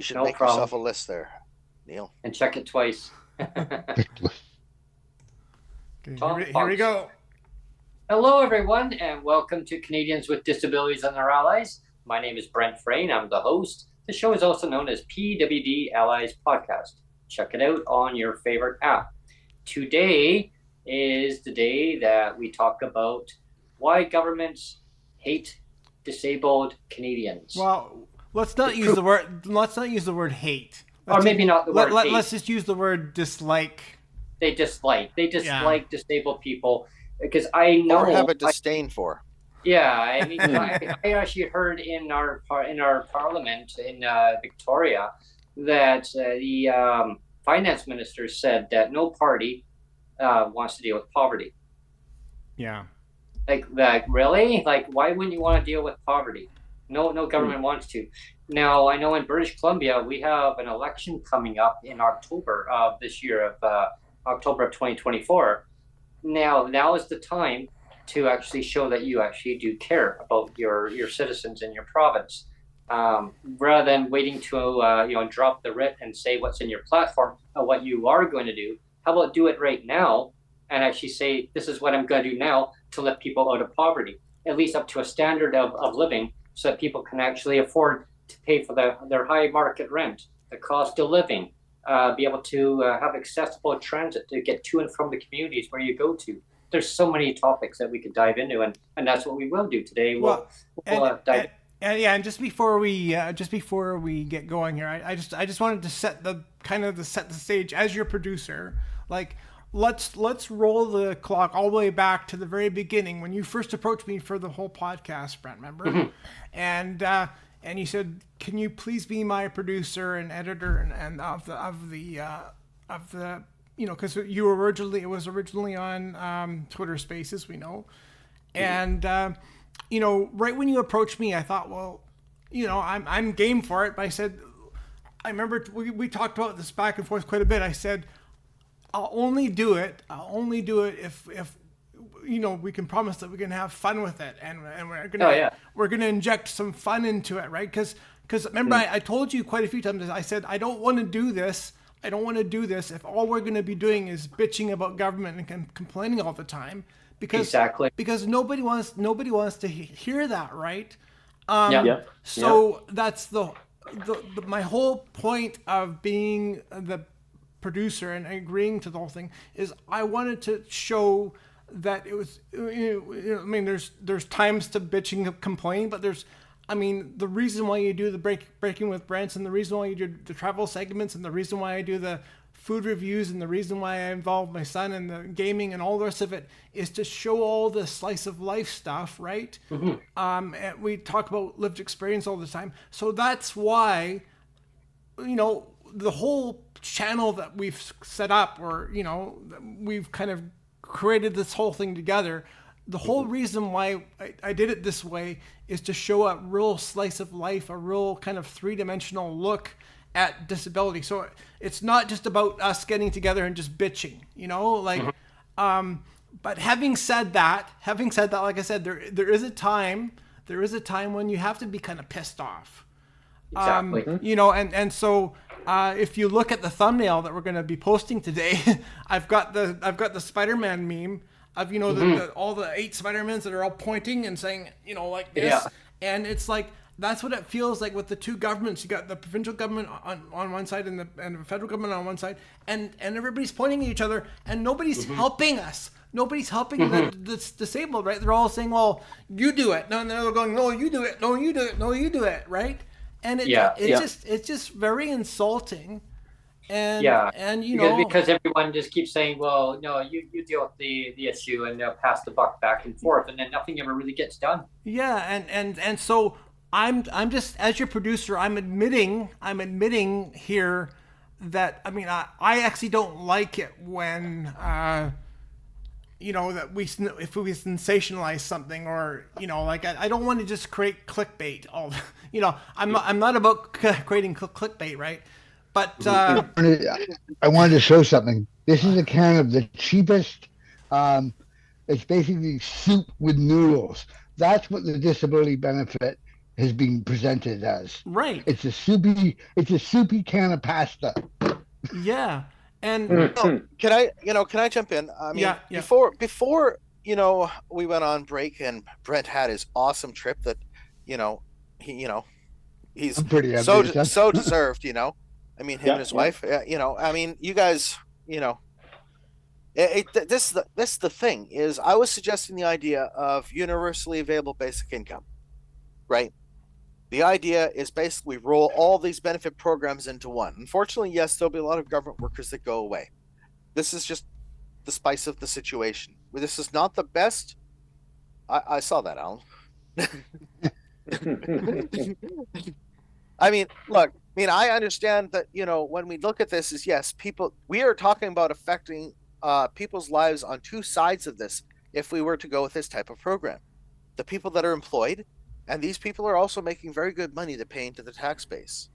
You should No make problem. yourself a list there, Neil. And check it twice. Okay, Here we go. Hello, everyone, and welcome to Canadians with Disabilities and their Allies. My name is Brent Frain. I'm the host. The show is also known as PWD Allies Podcast. Check it out on your favorite app. Today is the day that we talk about why governments hate disabled Canadians. Well, let's not use the word. Let's not use the word hate. Or maybe not the word hate. Let's just use the word dislike. They dislike disabled people because I know. Or have a disdain for. Yeah, I mean, I actually heard in our parliament in Victoria that the finance minister said that no party wants to deal with poverty. Yeah. Like really? Like, why wouldn't you want to deal with poverty? No government wants to. Now, I know in British Columbia, we have an election coming up in October of this year, October of 2024. Now is the time to actually show that you actually do care about your citizens in your province. Rather than waiting to drop the writ and say what's in your platform or what you are going to do, how about do it right now and actually say, this is what I'm going to do now to lift people out of poverty, at least up to a standard of living, so that people can actually afford to pay for their high market rent, the cost of living, be able to have accessible transit to get to and from the communities where you go to. There's so many topics that we could dive into, and that's what we will do today. We'll dive. And just before we get going here, I just wanted to set the stage as your producer. Like, let's roll the clock all the way back to the very beginning when you first approached me for the whole podcast, Brent. Remember? Mm-hmm. And you said, "Can you please be my producer and editor and of the because it was originally on Twitter Spaces, we know, and right when you approached me, I thought, well, I'm game for it. But I said, I remember we talked about this back and forth quite a bit. I said, I'll only do it if we can promise that we're gonna have fun with it, and we're gonna inject some fun into it, right? Because remember, I told you quite a few times. I said I don't want to do this if all we're going to be doing is bitching about government and complaining all the time, because nobody wants to hear that, right? So that's the my whole point of being the producer and agreeing to the whole thing is I wanted to show that it was, I mean, there's times to bitching and complain, but the reason why you do the breaking with Brent, and the reason why you do the travel segments, and the reason why I do the food reviews, and the reason why I involve my son in the gaming and all the rest of it is to show all the slice of life stuff, right? Mm-hmm. And we talk about lived experience all the time. So that's why, the whole channel that we've set up, or, we've kind of created this whole thing together. The whole reason why I did it this way is to show a real slice of life, a real kind of three-dimensional look at disability. So it's not just about us getting together and just bitching, but having said that, like I said, there is a time when you have to be kind of pissed off. Exactly. So if you look at the thumbnail that we're going to be posting today, I've got the Spider-Man meme of all the 8 Spider-Mans that are all pointing and saying like this, and it's like that's what it feels like with the two governments. You got the provincial government on one side and the federal government on one side, and everybody's pointing at each other, and nobody's helping us. Nobody's helping the disabled, right? They're all saying, "Well, you do it." No, they're going, "No, you do it. No, you do it. No, you do it." Right? And it's just very insulting. And because everyone just keeps saying, well, no, you deal with the issue and they'll pass the buck back and forth, and then nothing ever really gets done. Yeah, and so I'm just, as your producer, I'm admitting here that I actually don't like it when that if we sensationalize something, or I don't want to just create clickbait. I'm not about creating clickbait, right? But I wanted to show something. This is a can of the cheapest. It's basically soup with noodles. That's what the disability benefit has been presented as. Right. It's a soupy can of pasta. Yeah. And Oh, can I jump in? I mean, Yeah. before we went on break and Brent had his awesome trip that, he's I'm pretty so envious. so deserved. I mean, him and his wife. I mean, you guys. This the thing is, I was suggesting the idea of universally available basic income, right? The idea is basically roll all these benefit programs into one. Unfortunately, yes, there'll be a lot of government workers that go away. This is just the spice of the situation. This is not the best. I saw that, Alan. I mean, look, I understand that, when we look at this is, yes, we are talking about affecting people's lives on two sides of this if we were to go with this type of program. The people that are employed, and these people are also making very good money to pay into the tax base,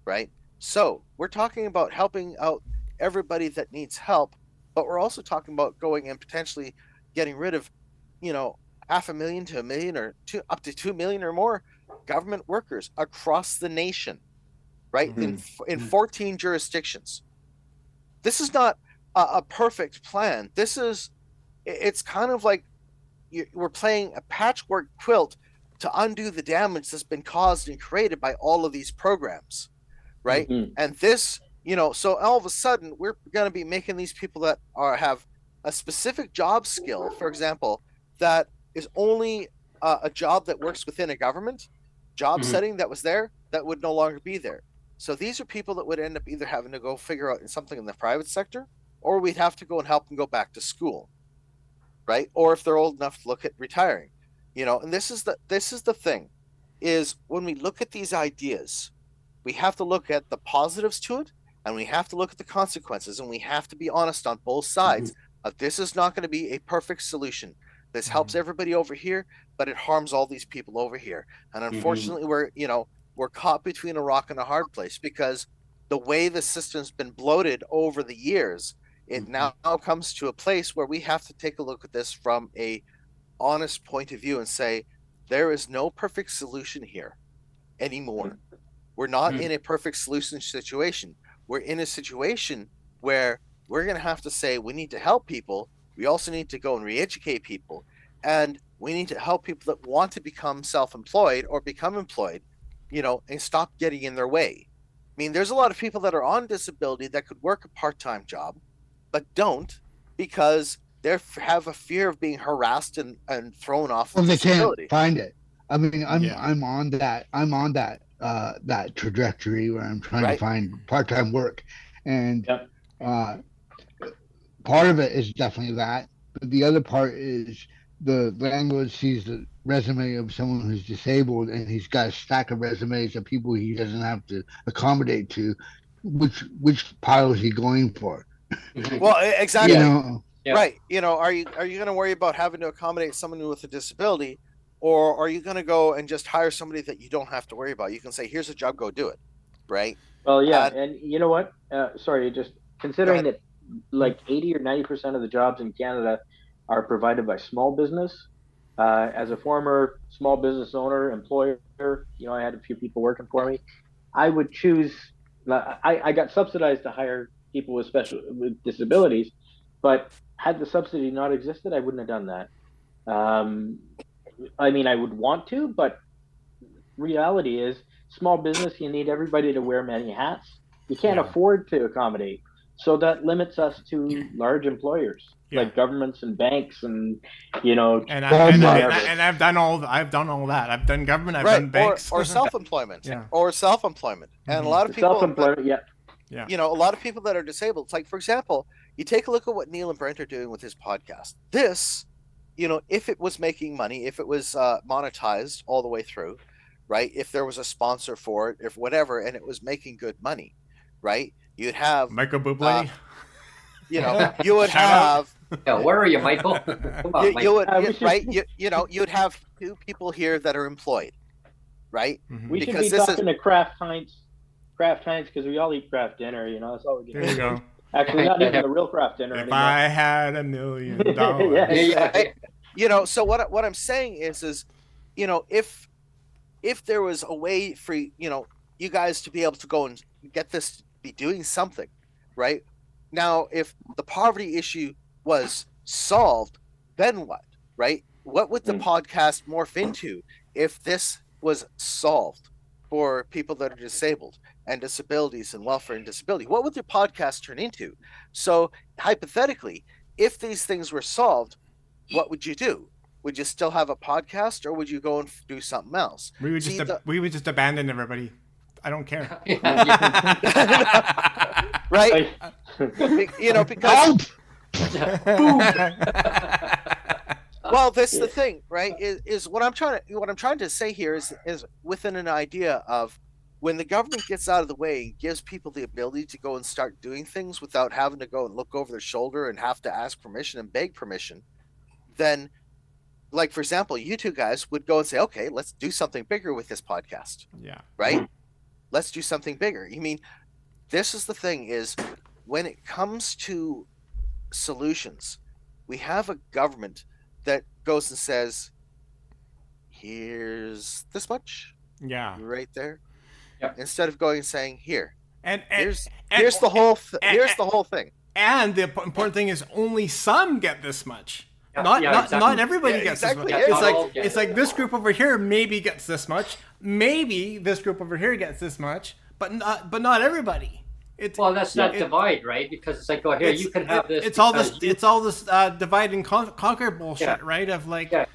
right? So we're talking about helping out everybody that needs help, but we're also talking about going and potentially getting rid of, 500,000 to 1 million or up to 2 million or more government workers across the nation, right? Mm-hmm. In 14 jurisdictions. This is not a perfect plan. It's kind of like we're playing a patchwork quilt to undo the damage that's been caused and created by all of these programs, right? Mm-hmm. And this, so all of a sudden we're going to be making these people that have a specific job skill, for example, that is only a job that works within a government job setting that was there, that would no longer be there. So these are people that would end up either having to go figure out something in the private sector, or we'd have to go and help them go back to school, right? Or if they're old enough to look at retiring, and this is the thing, is when we look at these ideas, we have to look at the positives to it, and we have to look at the consequences, and we have to be honest on both sides. This is not going to be a perfect solution. This helps everybody over here, but it harms all these people over here. And unfortunately, we're caught between a rock and a hard place, because the way the system's been bloated over the years, it now comes to a place where we have to take a look at this from a honest point of view and say, there is no perfect solution here anymore. We're not in a perfect solution situation. We're in a situation where we're going to have to say, we need to help people. We also need to go and re-educate people, and we need to help people that want to become self-employed or become employed, and stop getting in their way. I mean, there's a lot of people that are on disability that could work a part-time job, but don't, because they have a fear of being harassed and thrown off. Well, they disability. can't find it. I mean, I'm on that trajectory where I'm trying to find part-time work, and part of it is definitely that, but the other part is the landlord sees the resume of someone who's disabled, and he's got a stack of resumes of people he doesn't have to accommodate to. Which pile is he going for? Well, exactly. Right. Are you going to worry about having to accommodate someone with a disability, or are you going to go and just hire somebody that you don't have to worry about? You can say, here's a job, go do it. Right. Well, yeah. And you know what? Sorry, just considering that like 80 or 90% of the jobs in Canada are provided by small business. As a former small business owner, employer, I had a few people working for me. I would choose, I got subsidized to hire people with disabilities, but had the subsidy not existed, I wouldn't have done that. I mean, I would want to, but reality is small business, you need everybody to wear many hats. You can't afford to accommodate. So that limits us to large employers like governments and banks and and I've done all that. I've done government. I've done banks or self-employment. Or self-employment. And a lot of people self-employment. A lot of people that are disabled. It's like, for example, you take a look at what Neil and Brent are doing with his podcast. This, if it was making money, if it was monetized all the way through, right? If there was a sponsor for it, if whatever, and it was making good money, right? You'd have Michael Bublé. You would have. Yeah, where are you, Michael? Come on, you would, right? You'd have two people here that are employed, right? We should be talking to Kraft Heinz, because we all eat Kraft dinner. That's all we get. There you go. Actually, not even the real Kraft dinner if anymore. I had $1 million. Yeah. So what I'm saying is, if if there was a way for you guys to be able to go and get this, be doing something, right? Now, if the poverty issue was solved, then what, right? What would the podcast morph into if this was solved for people that are disabled and disabilities and welfare and disability? What would the podcast turn into? So hypothetically, if these things were solved, what would you do? Would you still have a podcast, or would you go and do something else? We would just abandon everybody. I don't care. Right? Because well, that's the thing, right? Is what I'm trying to say here is within an idea of when the government gets out of the way and gives people the ability to go and start doing things without having to go and look over their shoulder and have to ask permission and beg permission, then, like, for example, you two guys would go and say, okay, let's do something bigger with this podcast. Yeah. Right? Let's do something bigger. You mean, this is the thing, is when it comes to solutions, we have a government that goes and says, here's this much. Yeah. Right there. Yep. Instead of going and saying, here's the whole thing. And the important thing is only some get this much. Yeah, Not everybody gets exactly. this much. Yeah, It's like this group over here maybe gets this much. Maybe this group over here gets this much, but not everybody. That's that divide, right? Because it's like, here, you can have this. It's all this divide and conquer bullshit, right? Of like, and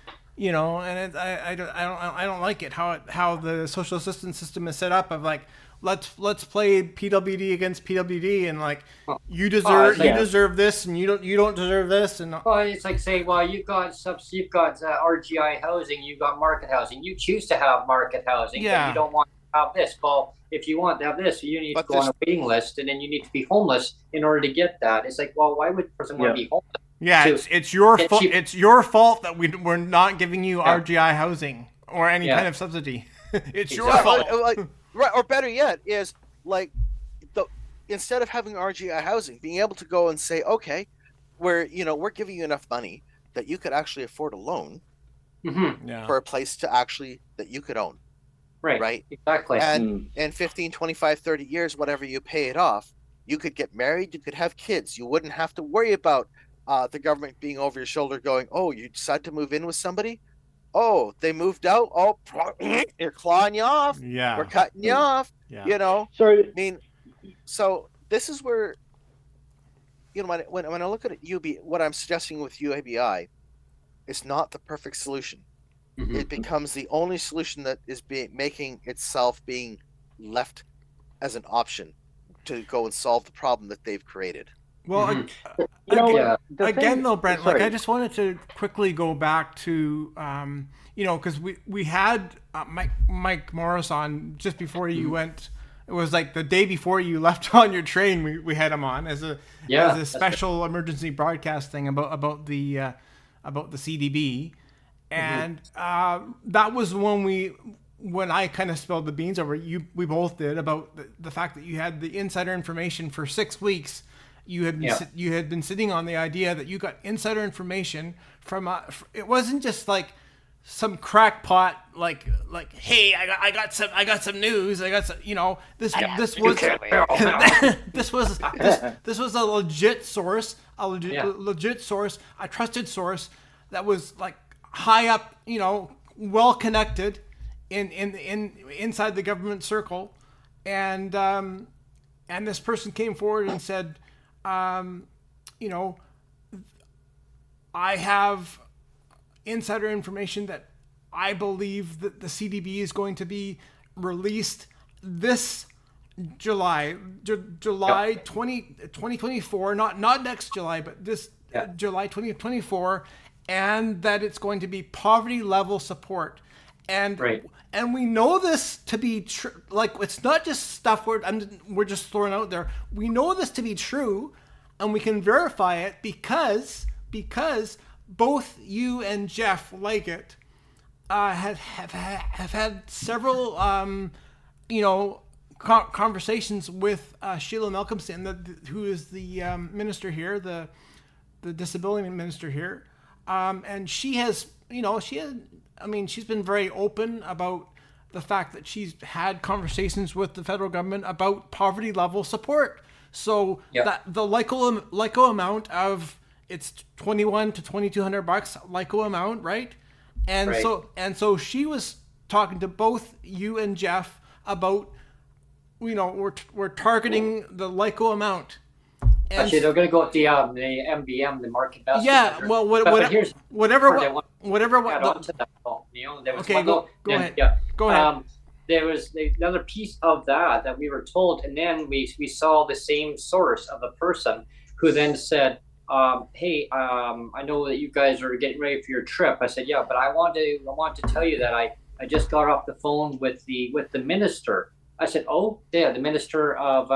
I don't like it how the social assistance system is set up. Of like, let's play PWD against PWD, and like, you deserve this, and you don't deserve this, and it's like saying, well, you've got RGI housing, you've got market housing. You choose to have market housing, but you don't want to have this. Well, if you want to have this, you need to go on a waiting list, and then you need to be homeless in order to get that. It's like, well, why would a person want to be homeless? Yeah, it's your fault. It's your fault that we're not giving you RGI housing or any kind of subsidy. It's your fault. Right, or better yet, is like instead of having RGI housing, being able to go and say, okay, we're giving you enough money that you could actually afford a loan for a place that you could own. Right. Exactly. And in 15, 25, 30 years, whatever you pay it off, you could get married, you could have kids. You wouldn't have to worry about the government being over your shoulder going, oh, you decide to move in with somebody? Oh, they moved out. Oh, you're clawing you off. Yeah. We're cutting you off. Yeah. Sorry. I mean, so this is where, when I look at it, what I'm suggesting with UABI is not the perfect solution. Mm-hmm. It becomes the only solution that is making itself being left as an option to go and solve the problem that they've created. Well, again, though, Brent, like, I just wanted to quickly go back to, because we had Mike Morris on just before you went. It was like the day before you left on your train. We had him on as a special emergency broadcast thing about the CDB, and that was when I kind of spilled the beans over you. We both did about the fact that you had the insider information for 6 weeks. You had been sitting on the idea that you got insider information from it wasn't just like some crackpot like hey, I got some news, this was a legit source, a trusted source that was like high up, well connected in inside the government circle, and this person came forward and said, I have insider information that I believe that the CDB is going to be released this July 2024, not next July, but this July 2024, and that it's going to be poverty level support. And we know this to be true. Like, it's not just stuff we're just throwing out there. We know this to be true, and we can verify it because both you and Jeff Leggett have had several conversations with Sheila Malcolmson, who is the minister here, the disability minister here, and she's been very open about the fact that she's had conversations with the federal government about poverty level support. So that the LICO amount of it's $2,100 to $2,200 LICO amount, right? And so she was talking to both you and Jeff about, we're targeting the LICO amount. And actually, they're going to go with the MBM, the market basket. Yeah, measure. well, whatever. Okay, go ahead. Yeah, go ahead. There was another piece of that we were told, and then we saw the same source of the person who then said, "Hey, I know that you guys are getting ready for your trip." I said, "Yeah, but I want to tell you that I just got off the phone with the minister." I said, "Oh, yeah, the minister of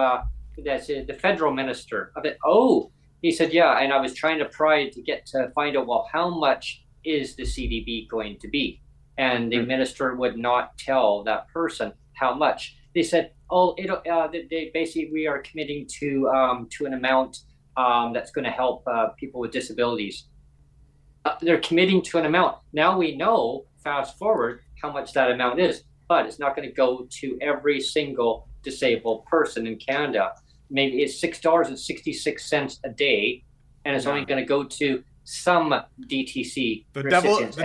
that's the federal minister." I said, "Oh," he said, "Yeah," and I was trying to find out, well, how much is the CDB going to be? And the minister would not tell that person how much. They said, "Oh, they basically we are committing to an amount that's going to help people with disabilities." They're committing to an amount. Now we know, fast forward, how much that amount is, but it's not going to go to every single disabled person in Canada. Maybe it's $6.66 a day, and it's only going to go to some DTC. The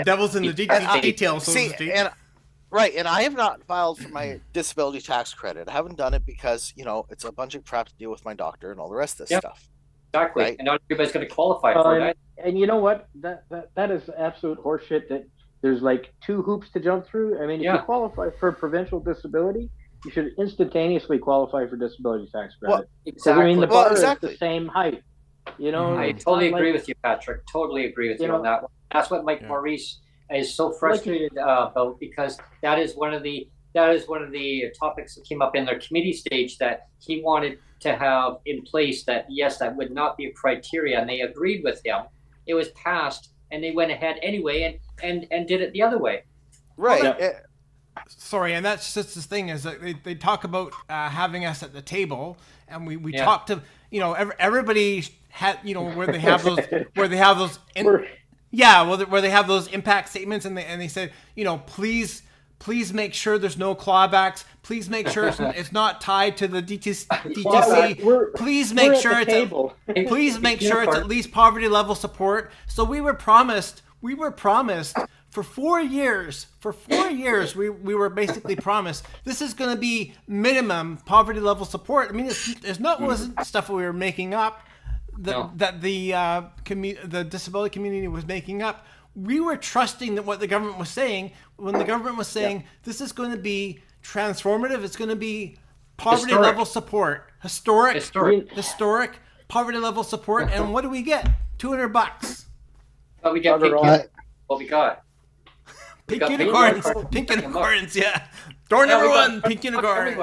devil's in the details. And I have not filed for my disability tax credit. I haven't done it because it's a bunch of crap to deal with my doctor and all the rest of this stuff. Exactly, right? And not everybody's going to qualify for that. And you know what? That is absolute horseshit. That there's like 2 hoops to jump through. I mean, if you qualify for provincial disability, you should instantaneously qualify for disability tax credit. Well, exactly. I mean, the bar is the same height. I totally agree with you, Patrick. Totally agree with you on that one. That's what Mike Maurice is so frustrated about, because that is one of the topics that came up in their committee stage that he wanted to have in place. That that would not be a criteria, and they agreed with him. It was passed, and they went ahead anyway and did it the other way. Right. Well, sorry, and that's just the thing is that they talk about having us at the table, and we talk to everybody had where they have those where they have those impact statements, and they said please make sure there's no clawbacks. Please make sure it's not tied to the DTC. Please make sure it's at least poverty level support. So we were promised for 4 years. For 4 years, we were basically promised this is going to be minimum poverty level support. I mean, it's not wasn't stuff we were making up that the disability community was making up. We were trusting that what the government was saying, when the government was saying this is going to be transformative, it's going to be poverty level support, historic poverty level support, and what do we get? $200. Well, we get what we got. Pink unicorns, yeah. Door number 1, pink unicorn.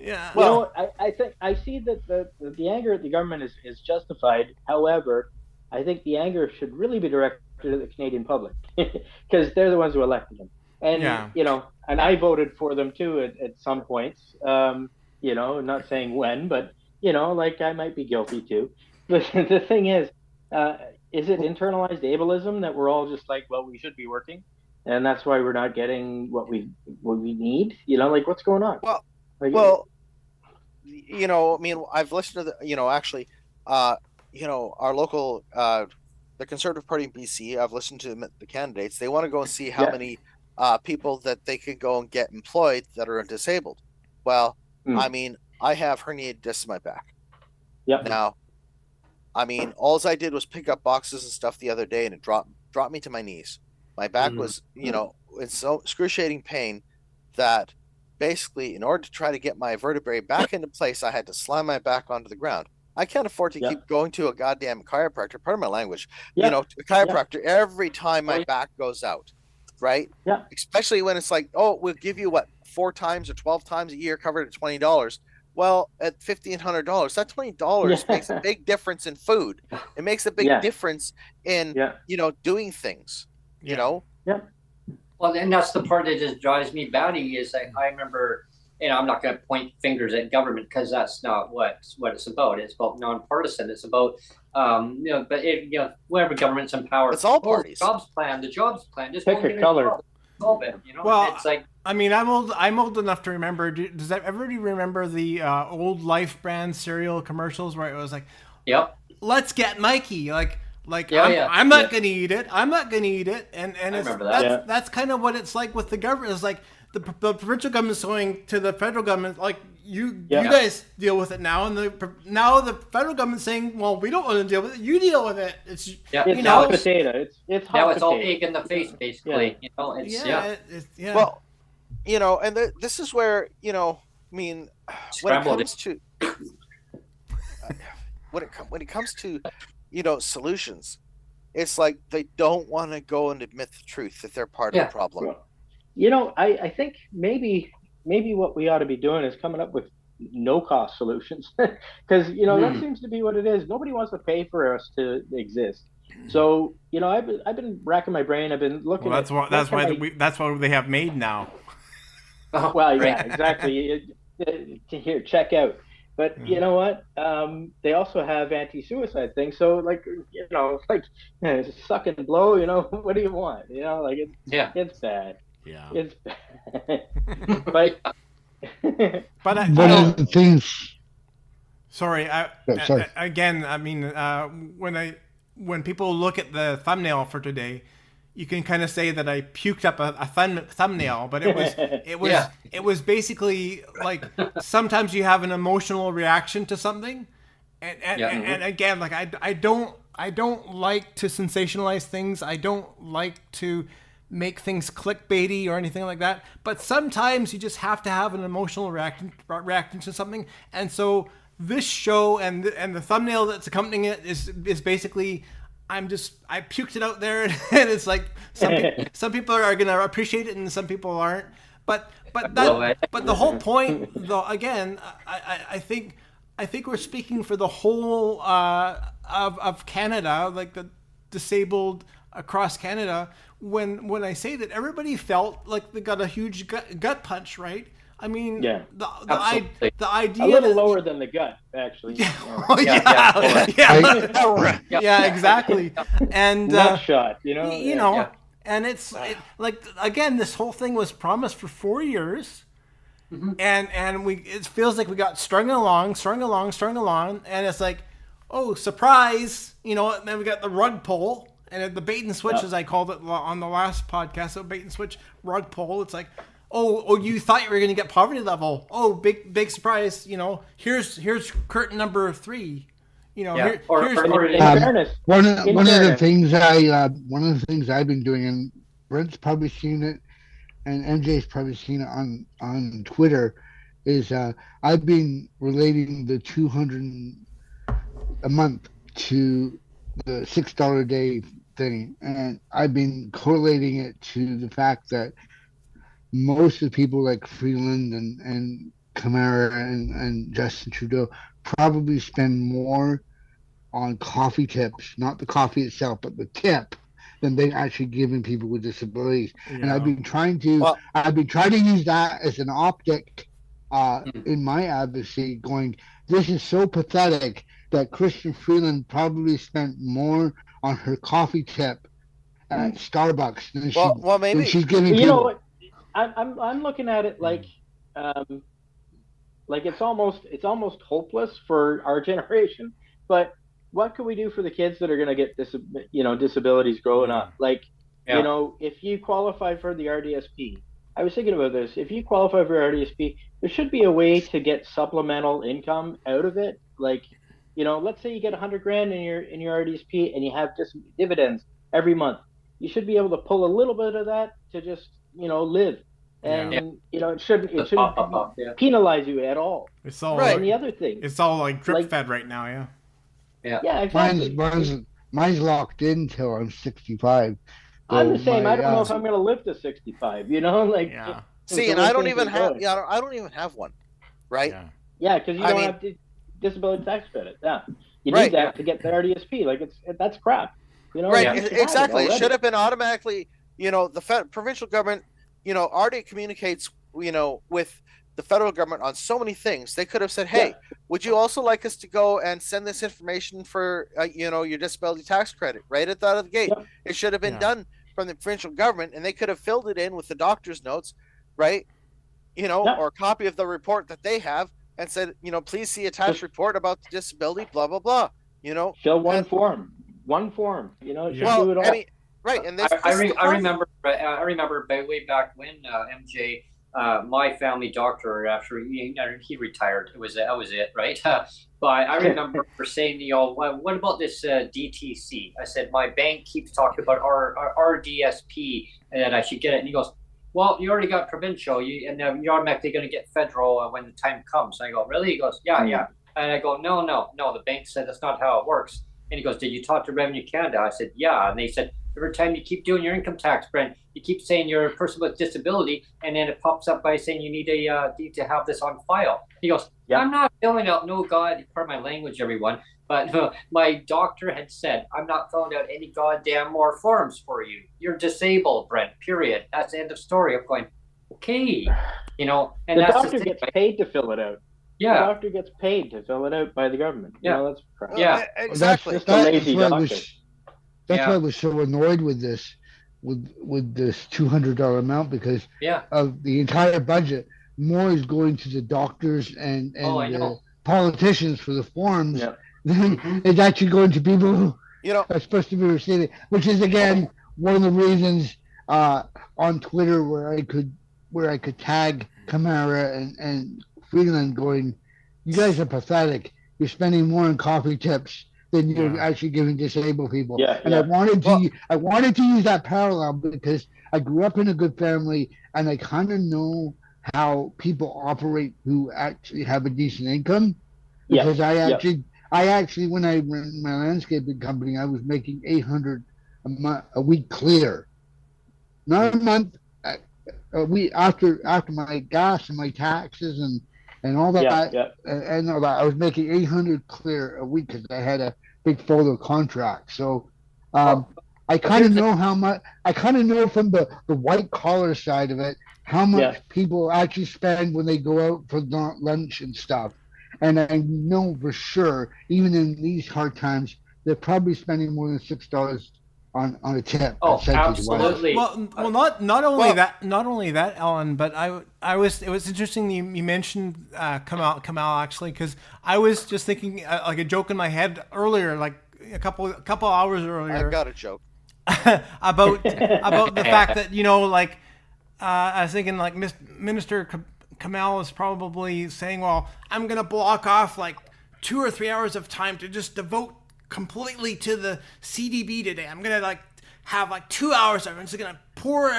Yeah. Well, I think I see that the anger at the government is justified. However, I think the anger should really be directed to the Canadian public, because they're the ones who elected them. And and I voted for them too at some points. Not saying when, but I might be guilty too. But the thing is it internalized ableism that we're all just like, well, we should be working, and that's why we're not getting what we need? What's going on? I mean, I've listened to our local, the Conservative Party in BC. I've listened to the candidates. They want to go and see how many people that they could go and get employed that are disabled. Well, I mean, I have herniated discs in my back. Yep. Now, I mean, all I did was pick up boxes and stuff the other day, and it dropped me to my knees. My back was, in so excruciating pain that basically, in order to try to get my vertebrae back into place, I had to slam my back onto the ground. I can't afford to keep going to a goddamn chiropractor, pardon my language, a chiropractor every time my back goes out, right? Yeah. Especially when it's like, oh, we'll give you 4 times or 12 times a year covered at $20. Well, at $1,500, that $20 makes a big difference in food. It makes a big difference in, doing things, Yeah. Well, and that's the part that just drives me batty is I remember, I'm not going to point fingers at government because that's not what it's about. It's about nonpartisan. It's about, whatever government's in power. It's all parties. The jobs plan. Just pick a color. Solve it. Well, it's like I mean, I'm old enough to remember. Does everybody remember the old Life brand cereal commercials where it was like, Yep. "Let's get Mikey." Yeah, I'm not gonna eat it. I'm not gonna eat it. And it's, remember that. that's kind of what it's like with the government. It's like the provincial government's going to the federal government, like you guys deal with it now, and now the federal government's saying, well, we don't want to deal with it. You deal with it. It's it's hot potato. It's hot now it's potato. all egg in the face, basically. You know, it's Well, you know, and this is where, you know, I mean, when it comes to you know, solutions, it's like they don't want to go and admit the truth that they're part of the problem. Well, you know, I think maybe what we ought to be doing is coming up with no cost solutions, because you know that seems to be what it is. Nobody wants to pay for us to exist. So you know, I've been racking my brain. I've been looking. Well, that's why they have MAiD now. Well, yeah, exactly. Here, check out. But you know what? They also have anti-suicide things. So like, you know, like suck and blow. You know, what do you want? You know, like it's bad. Yeah, it's bad. but one of the things. Sorry, sorry. Again, I mean, when people look at the thumbnail for today, you can kind of say that I puked up a thumbnail, but it was basically like sometimes you have an emotional reaction to something, and again, like I don't like to sensationalize things. I don't like to make things clickbaity or anything like that. But sometimes you just have to have an emotional reaction to something, and so this show and the thumbnail that's accompanying it is basically. I puked it out there, and it's like some people are gonna appreciate it, and some people aren't. But the whole point, though, again, I think we're speaking for the whole of Canada, like the disabled across Canada. When I say that everybody felt like they got a huge gut punch, right? I mean, the idea a little lower than the gut, actually. Yeah, exactly. And nut shot, you know. And it's like again, this whole thing was promised for 4 years, and it feels like we got strung along, and it's like, oh, surprise, you know. And then we got the rug pull. And the bait and switch, as I called it on the last podcast, so bait and switch rug pull. It's like, oh, you thought you were going to get poverty level. Oh, big surprise. You know, here's curtain number 3. You know, here's one of the things I've been doing, and Brent's probably seen it, and MJ's probably seen it on Twitter, is I've been relating the $200 a month to the $6 a day thing, and I've been correlating it to the fact that most of the people like Freeland and Kamara and Justin Trudeau probably spend more on coffee tips, not the coffee itself, but the tip, than they actually giving people with disabilities. Yeah. And I've been trying to use that as an optic in my advocacy, going, this is so pathetic that Christian Freeland probably spent more on her coffee tip at Starbucks than she's giving people. You know what? I'm looking at it like it's almost hopeless for our generation. But what can we do for the kids that are going to get disabilities growing up? Like, you know, if you qualify for the RDSP, I was thinking about this. If you qualify for RDSP, there should be a way to get supplemental income out of it. Like, you know, let's say you get $100,000 in your RDSP and you have dividends every month. You should be able to pull a little bit of that to just, you know, live. And you know, it shouldn't penalize you at all. It's all right. And the other thing, it's all like drip fed right now. Yeah, exactly. Mine's locked in till I'm 65. I'm the same. I don't know if I'm going to live to 65. You know, like. Yeah. See, and I don't even have one, right? Yeah, because you don't have disability tax credit. Yeah, you need that to get the RDSP. Like that's crap. You know, right? Exactly. It should have been automatically. You know, the provincial government, you know, already communicates, you know, with the federal government on so many things. They could have said, hey, would you also like us to go and send this information for, you know, your disability tax credit right at the out of the gate? It should have been done from the provincial government, and they could have filled it in with the doctor's notes, right? You know, Yeah. or a copy of the report that they have, and said, you know, please see attached report about the disability, blah blah blah. You know, Fill one and, form. One form. You know, it should well, do it all. I mean, right, and this I is the problem. remember way back when MJ, my family doctor, after he retired, that was it, right? But I remember saying, you know, what about this DTC? I said my bank keeps talking about our DSP and that I should get it, and he goes, well, you already got provincial, and you're automatically going to get federal when the time comes. And I go, really? He goes, yeah. And I go, no. The bank said that's not how it works. And he goes, did you talk to Revenue Canada? I said, yeah. And they said, every time you keep doing your income tax, Brent, you keep saying you're a person with disability, and then it pops up by saying you need to have this on file. He goes, I'm not filling out, no God, pardon my language, everyone, but my doctor had said, I'm not filling out any goddamn more forms for you. You're disabled, Brent, period. That's the end of story. I'm going, okay. You know, and the that's doctor the thing, gets right? paid to fill it out. Yeah. The doctor gets paid to fill it out by the government. Yeah. You know, that's crap. Yeah. Exactly. Just a lazy why I doctor. was, that's why I was so annoyed with this, with this $200 amount, because of the entire budget. More is going to the doctors and the politicians for the forms than it's actually going to people who are supposed to be receiving. Which is again one of the reasons on Twitter where I could tag Kamara and Freeland, going, you guys are pathetic. You're spending more on coffee tips than you're actually giving disabled people. I wanted to use that parallel because I grew up in a good family and I kind of know how people operate who actually have a decent income. Because I actually, when I ran my landscaping company, I was making $800 a week clear, not a month. A week after my gas and my taxes and all that, and all that, I was making $800 clear a week because I had a big photo contract. So I kind of know how much. I kind of know from the white collar side of it how much people actually spend when they go out for lunch and stuff. And I know for sure, even in these hard times, they're probably spending more than $6 on a tip. Oh, absolutely. Well, not only that, Ellen, but it was interesting you mentioned Kamal actually, because I was just thinking like a joke in my head earlier, like a couple hours earlier. I've got a joke about the fact that, you know, like I was thinking like Minister Kamal is probably saying, well, I'm gonna block off like 2 or 3 hours of time to just devote completely to the CDB today. I'm gonna like have like 2 hours of it. I'm just gonna pour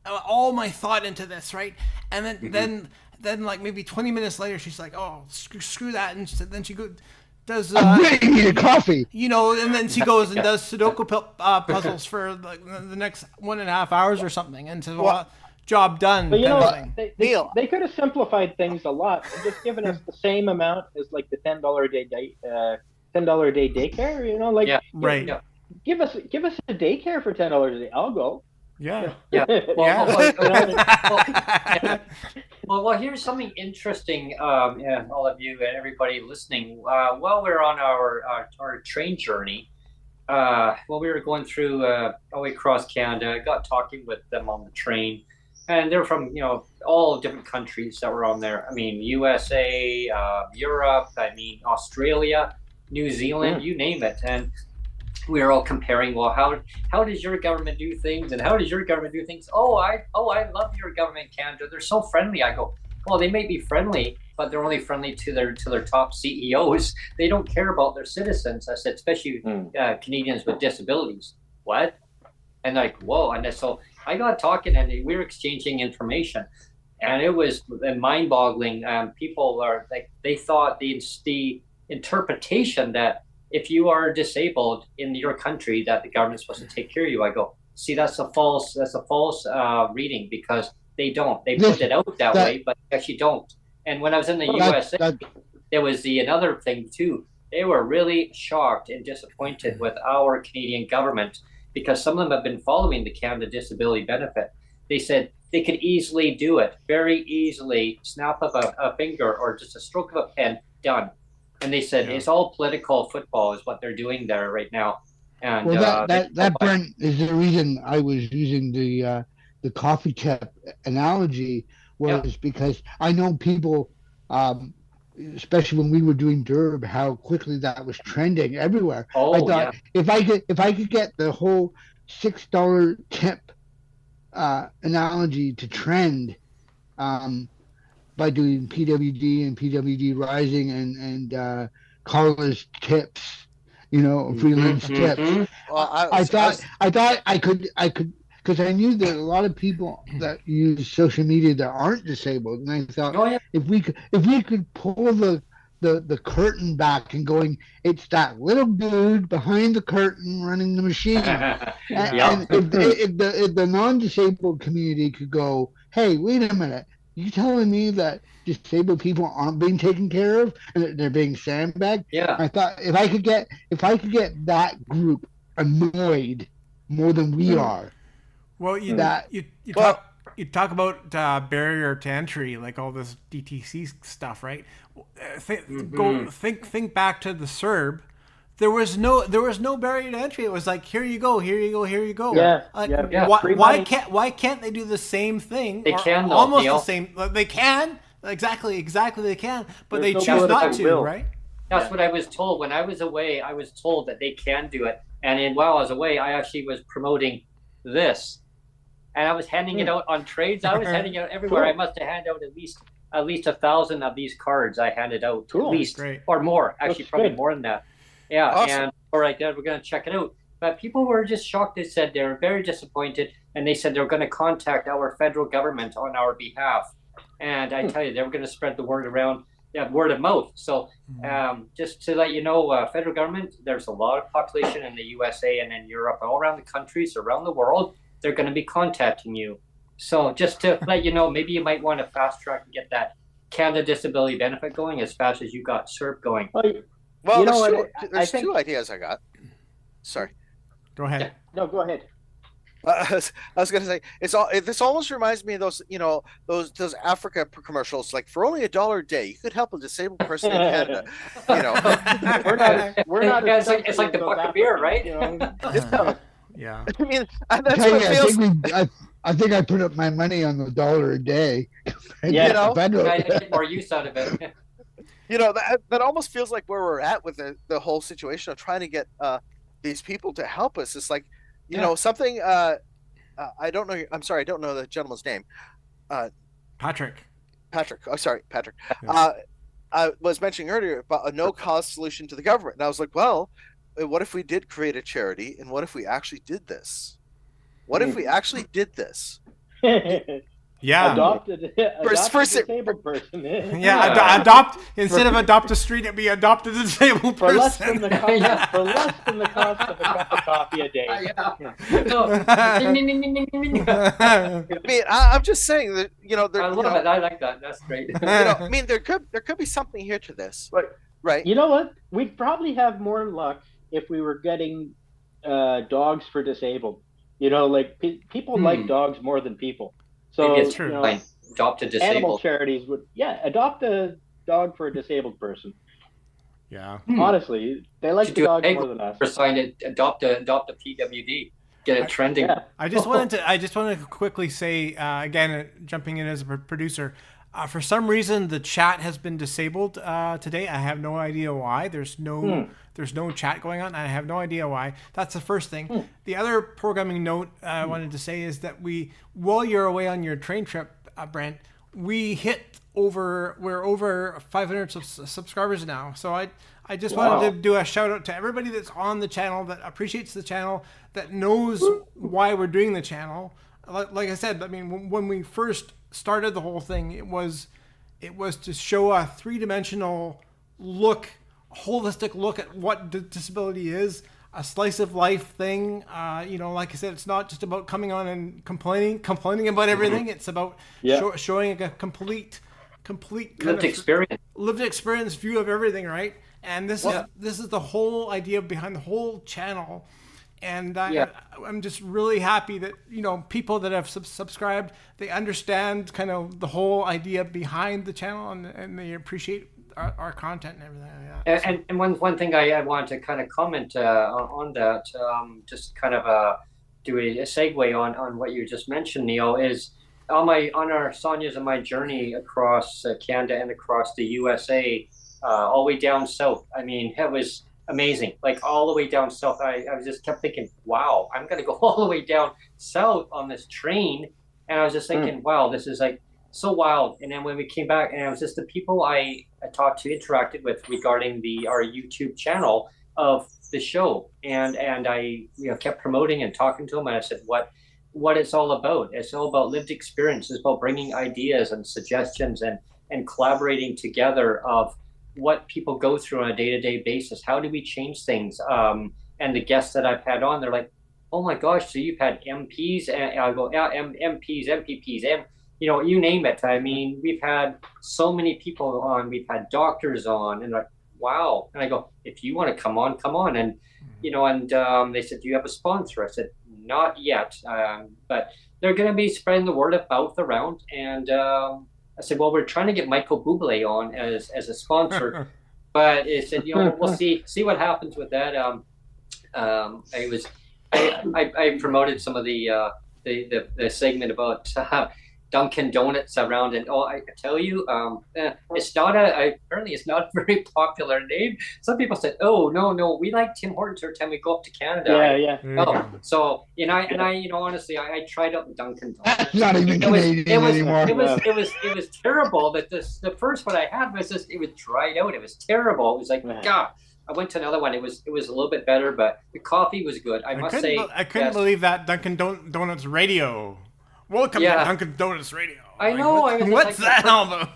all my thought into this, right? And then like maybe 20 minutes later, she's like, oh, screw that, and then she does need a coffee, you know, and then she goes and does Sudoku puzzles for like the next 1.5 hours or something, and says, well, job done. But you know, they could have simplified things a lot and just given us the same amount as like the $10 a day $10 a day daycare. You know, like give us a daycare for $10 a day. I'll go. Yeah. Well, here's something interesting, all of you and everybody listening. While we're on our train journey, while we were going through all the way across Canada, I got talking with them on the train, and they're from, you know, all different countries that were on there. I mean, USA, Europe, I mean, Australia, New Zealand, you name it. And we were all comparing, well, how does your government do things, and how does your government do things? Oh, I love your government, Canada. They're so friendly. I go, well, they may be friendly, but they're only friendly to their top CEOs. They don't care about their citizens. I said, especially Canadians with disabilities. What? And like, whoa. And so I got talking, and we were exchanging information, and it was mind-boggling. People are like, they thought the interpretation that if you are disabled in your country, that the government's supposed to take care of you. I go, see, that's a false reading, because they don't. They put it out that way, but they actually don't. And when I was in the USA, there was another thing too. They were really shocked and disappointed with our Canadian government, because some of them have been following the Canada Disability Benefit. They said they could easily do it, very easily, snap of a finger or just a stroke of a pen, done. And they said it's all political football is what they're doing there right now. And that Brent is the reason I was using the the coffee tip analogy was because I know people, especially when we were doing DERB, how quickly that was trending everywhere. I thought if I could get the whole $6 tip analogy to trend, by doing PWD and PWD Rising and Carla's tips, freelance tips. Well, I thought I could because I knew that a lot of people that use social media that aren't disabled, and I thought if we could pull the curtain back and going, it's that little dude behind the curtain running the machine. And if the non-disabled community could go, hey, wait a minute, you telling me that disabled people aren't being taken care of and that they're being sandbagged? Yeah. I thought if I could get that group annoyed more than we are. Well, you talk about barrier to entry, like all this DTC stuff, right? Think back to the CERB. There was no barrier to entry. It was like, here you go. Yeah. Why can't they do the same thing? They can, though, almost Neil. the same. They can exactly they can, but There's they no choose not political to, will. right? That's what I was told when I was away. I was told that they can do it, and while I was away, I actually was promoting this, and I was handing it out on trades. I was handing it out everywhere. Cool. I must have handed out at least 1,000 of these cards. I handed out Cool. at least, Great. or more. Actually, That's probably good. more than that. Yeah, Awesome. and all right, Dad, we're going to check it out. But people were just shocked. They said they were very disappointed, and they said they were going to contact our federal government on our behalf. And I tell you, they were going to spread the word around, word of mouth. So just to let you know, federal government, there's a lot of population in the USA and in Europe, all around the countries, around the world. They're going to be contacting you. So just to let you know, maybe you might want to fast track and get that Canada Disability Benefit going as fast as you got CERB going. Well, You know there's, what, two, I there's think- two ideas I got. Sorry. Go ahead. No, go ahead. I was going to say this almost reminds me of those those Africa commercials, like for only $1 a day you could help a disabled person in Canada. We're not. Yeah, it's like the South buck of beer, right? Yeah. I mean, and that's I, what it feels. I think I put up my money on the $1 a day. Yeah. Federal. I get more use out of it. That almost feels like where we're at with the whole situation of trying to get these people to help us. It's like, something. I don't know. I'm sorry, I don't know the gentleman's name. Patrick. Oh, sorry, Patrick. Yeah. I was mentioning earlier about a no-cost solution to the government, and I was like, well, what if we did create a charity, and what if we actually did this? What if we actually did this? Yeah. Adopt a First- disabled person. Yeah, adopt instead of adopt a street, it'd be adopt a disabled For less than person. the cost, for less than the cost of a cup of coffee a day. I mean, I'm just saying that I love it. I like that. That's great. I mean, there could be something here to this, right? You know what? We'd probably have more luck if we were getting dogs for disabled. Like people like dogs more than people. So Maybe it's true. like adopt a animal disabled. charities would adopt a dog for a disabled person. Yeah. Honestly, they like Should the do a dogs big more than us. or sign it. Adopt a PWD. Get it trending. Yeah. I just wanted to quickly say again, jumping in as a producer. For some reason, the chat has been disabled today. I have no idea why. There's no chat going on. I have no idea why. That's the first thing. The other programming note I wanted to say is that while you're away on your train trip, Brent, we're over 500 subscribers now. So I just wanted to do a shout out to everybody that's on the channel, that appreciates the channel, that knows why we're doing the channel. Like I said, I mean, when we first started the whole thing, it was to show a three-dimensional holistic look at what disability is, a slice of life thing. Like I said, it's not just about coming on and complaining about everything. It's about showing a complete Lived experience. lived experience view of everything, right? And this is the whole idea behind the whole channel. And I'm just really happy that people that have subscribed, they understand kind of the whole idea behind the channel, and they appreciate our content and everything like that. And one thing I want to kind of comment on that, just kind of do a segue on what you just mentioned, Neil, is on our Sonia's and my journey across Canada and across the USA, all the way down south. I mean, it was amazing. Like all the way down south, I was just kept thinking, wow, I'm gonna go all the way down south on this train, and I was just thinking, wow, this is like so wild. And then when we came back, and it was just the people I talked to, interacted with regarding our YouTube channel of the show, and I kept promoting and talking to them, and I said what it's all about. It's all about lived experience. It's about bringing ideas and suggestions and collaborating together of what people go through on a day-to-day basis. How do we change things? And the guests that I've had on, they're like, oh my gosh, so you've had MPs, and I go, yeah, MPs, MPPs, you name it. I mean, we've had so many people on, we've had doctors on, and like, wow. And I go, if you want to come on. And, they said, do you have a sponsor? I said, not yet. But they're going to be spreading the word of mouth around. And I said, well, we're trying to get Michael Bublé on as a sponsor. But it said, we'll see what happens with that. I promoted some of the segment about Dunkin' Donuts around, and I tell you, it's not apparently it's not a very popular name. Some people said, "Oh no, we like Tim Hortons every time we go up to Canada." Yeah. Oh, so I honestly, I tried out the Dunkin' Donuts. That's not even Canadian anymore. It was terrible. That the first one I had was just, it was dried out. It was terrible. It was like, God. I went to another one. It was a little bit better, but the coffee was good. I must say, I couldn't believe that Dunkin' Donuts radio. Welcome to Dunkin' Donuts radio. I know. What's that all about?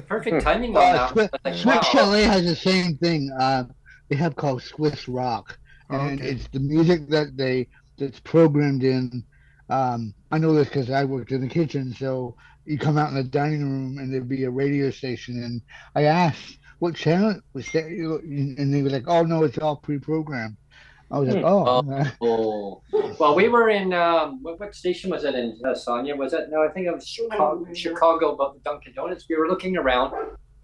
Perfect timing on that. Swiss Chalet has the same thing. They have called Swiss Rock, and it's the music that's programmed in. I know this because I worked in the kitchen. So you come out in the dining room, and there'd be a radio station, and I asked what channel was that, and they were like, "Oh no, it's all pre-programmed." I was like, oh. Well, we were in what station was it in, Sonia? Was it? No, I think it was Chicago, about the Dunkin' Donuts. We were looking around,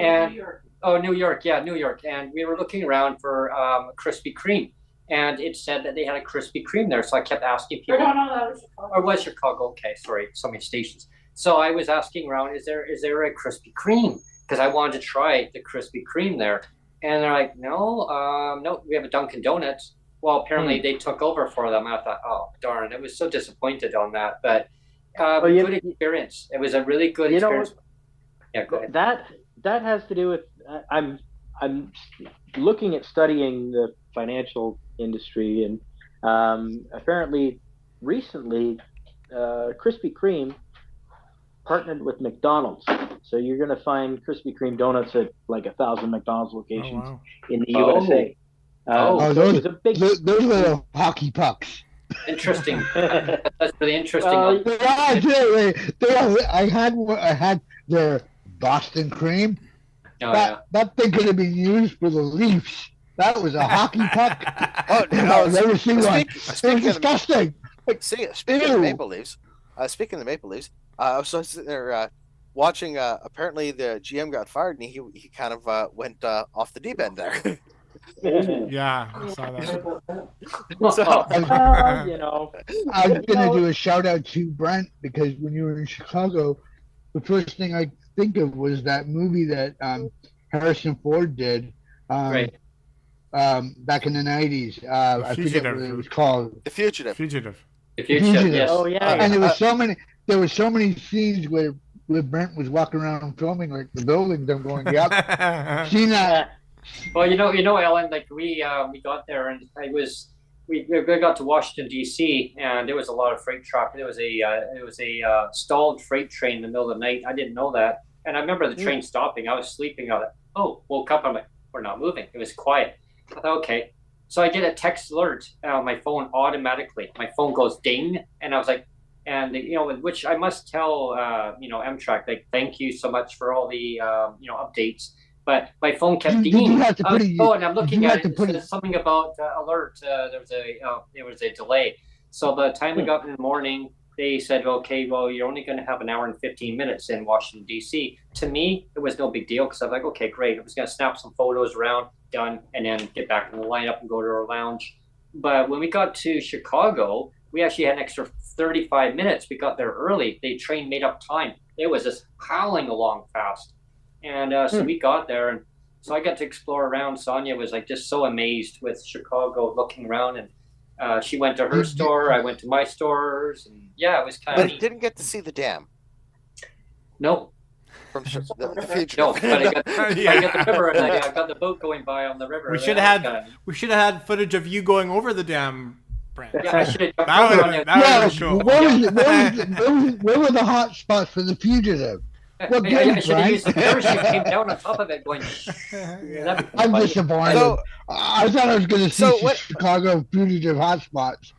and New York, and we were looking around for Krispy Kreme, and it said that they had a Krispy Kreme there. So I kept asking people. No, that was Chicago. Or was Chicago? Okay, sorry, so many stations. So I was asking around, is there a Krispy Kreme? Because I wanted to try the Krispy Kreme there, and they're like, no, we have a Dunkin' Donuts. Well, apparently they took over for them. I thought, oh darn, I was so disappointed on that. But good experience. It was a really good experience. Yeah, go ahead. That has to do with I'm looking at studying the financial industry, and apparently recently Krispy Kreme partnered with McDonald's. So you're going to find Krispy Kreme donuts at like 1,000 McDonald's locations in the USA. Those little hockey pucks. Interesting. That's really interesting. I had their Boston cream. That thing could have been used for the Leafs. That was a hockey puck. I've never seen one. It was disgusting. Speaking of the Maple Leafs, I was sitting there watching. Apparently, the GM got fired, and he kind of went off the deep end there. Yeah, I saw that. I was gonna do a shout out to Brent, because when you were in Chicago, the first thing I think of was that movie that Harrison Ford did back in the 90s. I forget what it was called. The Fugitive. Yes. Oh yeah. And there were so many scenes where Brent was walking around filming like the buildings. I'm going, yep, seen that. Well, Ellen, like we got there, and we got to Washington D.C. and there was a lot of freight traffic. There was a stalled freight train in the middle of the night. I didn't know that, and I remember the train stopping. I was sleeping. I was like, woke up. I'm like, we're not moving. It was quiet. I thought, okay. So I get a text alert on my phone automatically. My phone goes ding, and I was like, and which I must tell Amtrak, like, thank you so much for all the updates. But my phone kept dinging. And I'm looking at it. It says something about alert. There was a delay. So by the time we got in the morning, they said, okay, well, you're only going to have an hour and 15 minutes in Washington, D.C. To me, it was no big deal, because I was like, okay, great. I was going to snap some photos around, done, and then get back in the lineup and go to our lounge. But when we got to Chicago, we actually had an extra 35 minutes. We got there early. The train made up time. It was just howling along fast. And so we got there, and so I got to explore around. Sonia was like just so amazed with Chicago, looking around, and she went to her store. I went to my stores, and yeah, it was kind of. But didn't get to see the dam. No. From the future. No, but I got the river, and I got the boat going by on the river. We should have had footage of you going over the dam, Brent. Yeah, I should have. That was cool. Where were the hot spots for the fugitive? What I should have used the parachute, came down on top of it going. I'm disappointed. So, I thought I was going to see Chicago fugitive hotspots.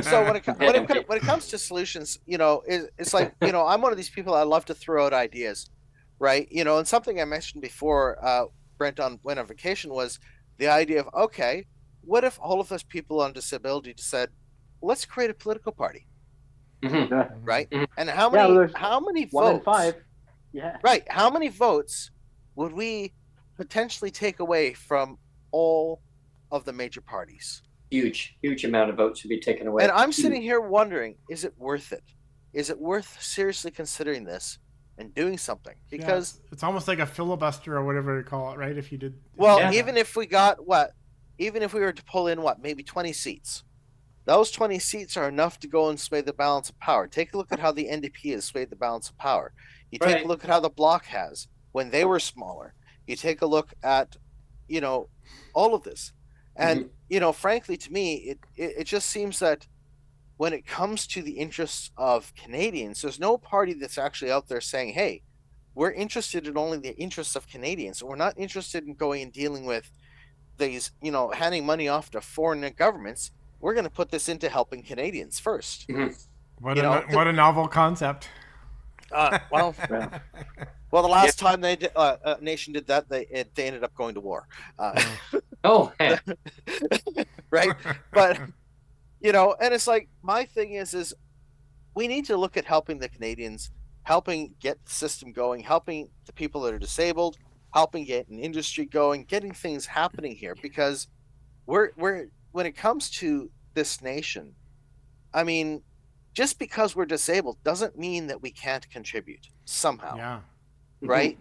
So when it comes to solutions, it's like, I'm one of these people, I love to throw out ideas, right? And something I mentioned before, Brent, when on vacation, was the idea of, okay, what if all of those people on disability said, let's create a political party, right? And how many votes? 1 in 5. Yeah. Right. How many votes would we potentially take away from all of the major parties? Huge amount of votes would be taken away. And I'm sitting here wondering, is it worth it? Is it worth seriously considering this and doing something? Because it's almost like a filibuster or whatever you call it, right? If you did. Well, even if we were to pull in maybe 20 seats, those 20 seats are enough to go and sway the balance of power. Take a look at how the NDP has swayed the balance of power. You take a look at how the Bloc has when they were smaller. You take a look at, all of this. And, frankly, to me, it just seems that when it comes to the interests of Canadians, there's no party that's actually out there saying, hey, we're interested in only the interests of Canadians. We're not interested in going and dealing with these, handing money off to foreign governments. We're going to put this into helping Canadians first. What a novel concept. Well, the last time they did, a nation did that, they ended up going to war. Right? But, and it's like, my thing is we need to look at helping the Canadians, helping get the system going, helping the people that are disabled, helping get an industry going, getting things happening here, because we're when it comes to this nation, I mean, just because we're disabled doesn't mean that we can't contribute somehow. Yeah. Right?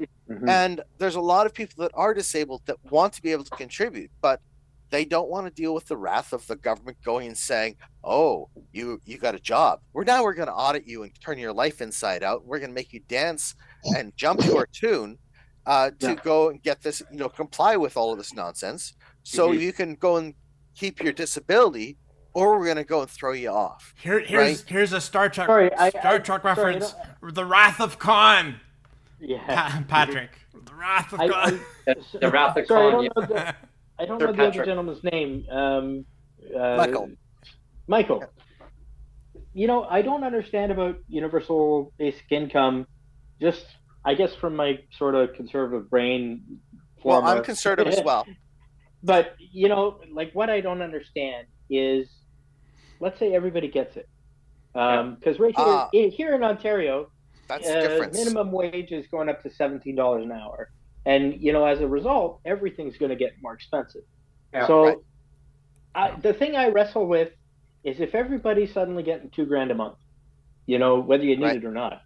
And there's a lot of people that are disabled that want to be able to contribute, but they don't want to deal with the wrath of the government going and saying, oh, you got a job. We're going to audit you and turn your life inside out. We're going to make you dance and jump to our tune to go and get this, comply with all of this nonsense. So you can go and keep your disability, or we're going to go and throw you off. Here's a Star Trek reference. The Wrath of Khan. Yeah. Patrick. The Wrath of Khan. The Wrath of Khan. I don't know the other gentleman's name. Michael. I don't understand about universal basic income, just, I guess, from my sort of conservative brain. Well, I'm conservative as well. But, what I don't understand is, let's say everybody gets it. Because here in Ontario, that's the difference. Minimum wage is going up to $17 an hour. And, as a result, everything's going to get more expensive. Yeah, so the thing I wrestle with is if everybody's suddenly getting $2,000 a month, whether you need it or not,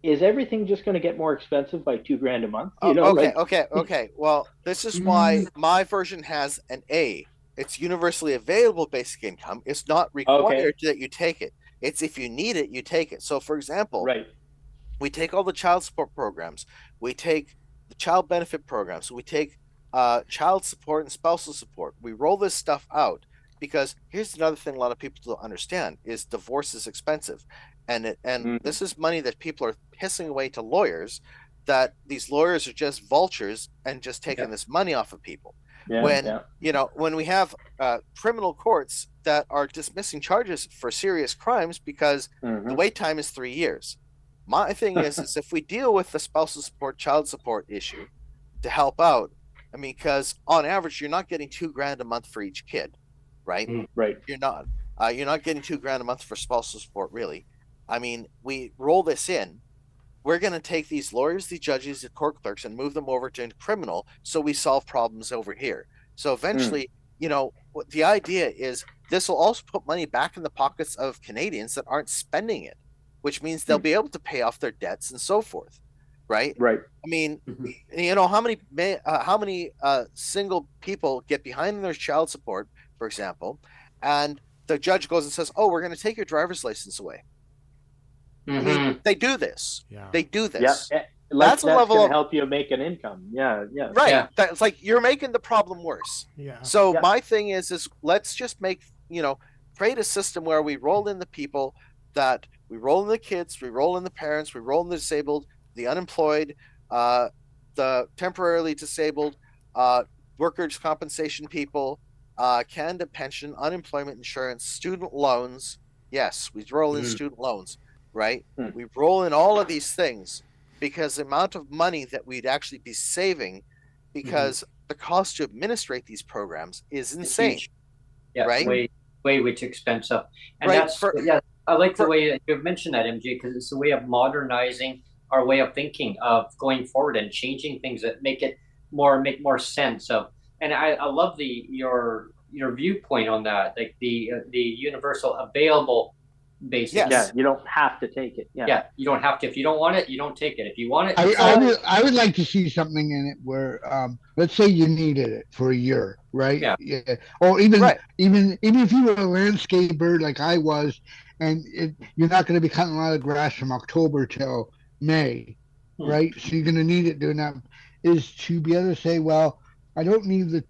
is everything just going to get more expensive by $2,000 a month? Okay. Well, this is why my version has an A. It's universally available basic income. It's not required that you take it. It's if you need it, you take it. So, for example, we take all the child support programs. We take the child benefit programs. We take child support and spousal support. We roll this stuff out because here's another thing a lot of people don't understand is divorce is expensive. And this is money that people are pissing away to lawyers, that these lawyers are just vultures and just taking this money off of people. When we have criminal courts that are dismissing charges for serious crimes because the wait time is 3 years. My thing is if we deal with the spousal support, child support issue to help out, I mean, because on average, you're not getting $2,000 a month for each kid, right? Right. You're not getting $2,000 a month for spousal support, really. I mean, we roll this in. We're going to take these lawyers, the judges, the court clerks, and move them over to criminal so we solve problems over here. So eventually, what the idea is this will also put money back in the pockets of Canadians that aren't spending it, which means they'll be able to pay off their debts and so forth, right? Right. I mean, you know, how many single people get behind in their child support, for example, and the judge goes and says, "Oh, we're going to take your driver's license away." I mean, they do this. Yeah. They do this. Yeah. Like That's a level gonna of help you make an income. Yeah. right. Yeah. That's like you're making the problem worse. Yeah. So Yeah. my thing is let's just make, you know, create a system where we roll in the people, that we roll in the kids, we roll in the parents, we roll in the disabled, the unemployed, the temporarily disabled, workers' compensation people, Canada pension, unemployment insurance, student loans. Yes, we roll in student loans, right? We roll in all of these things because the amount of money that we'd actually be saving, because the cost to administrate these programs is insane. Yeah, right? way too expensive. And Right, that's I like the way that you've mentioned that, MJ, because it's a way of modernizing our way of thinking of going forward and changing things that make more sense of. And I love your viewpoint on that, like the universal available basis. Yes. Yeah, you don't have to take it. Yeah. Yeah, you don't have to. If you don't want it, you don't take it. If you want it, I would like to see something in it where, let's say you needed it for a year, right? Yeah. Or even Right. even if you were a landscaper like I was, and you're not going to be cutting a lot of grass from October till May, right? So you're going to need it during that. Is to be able to say, well, I don't need the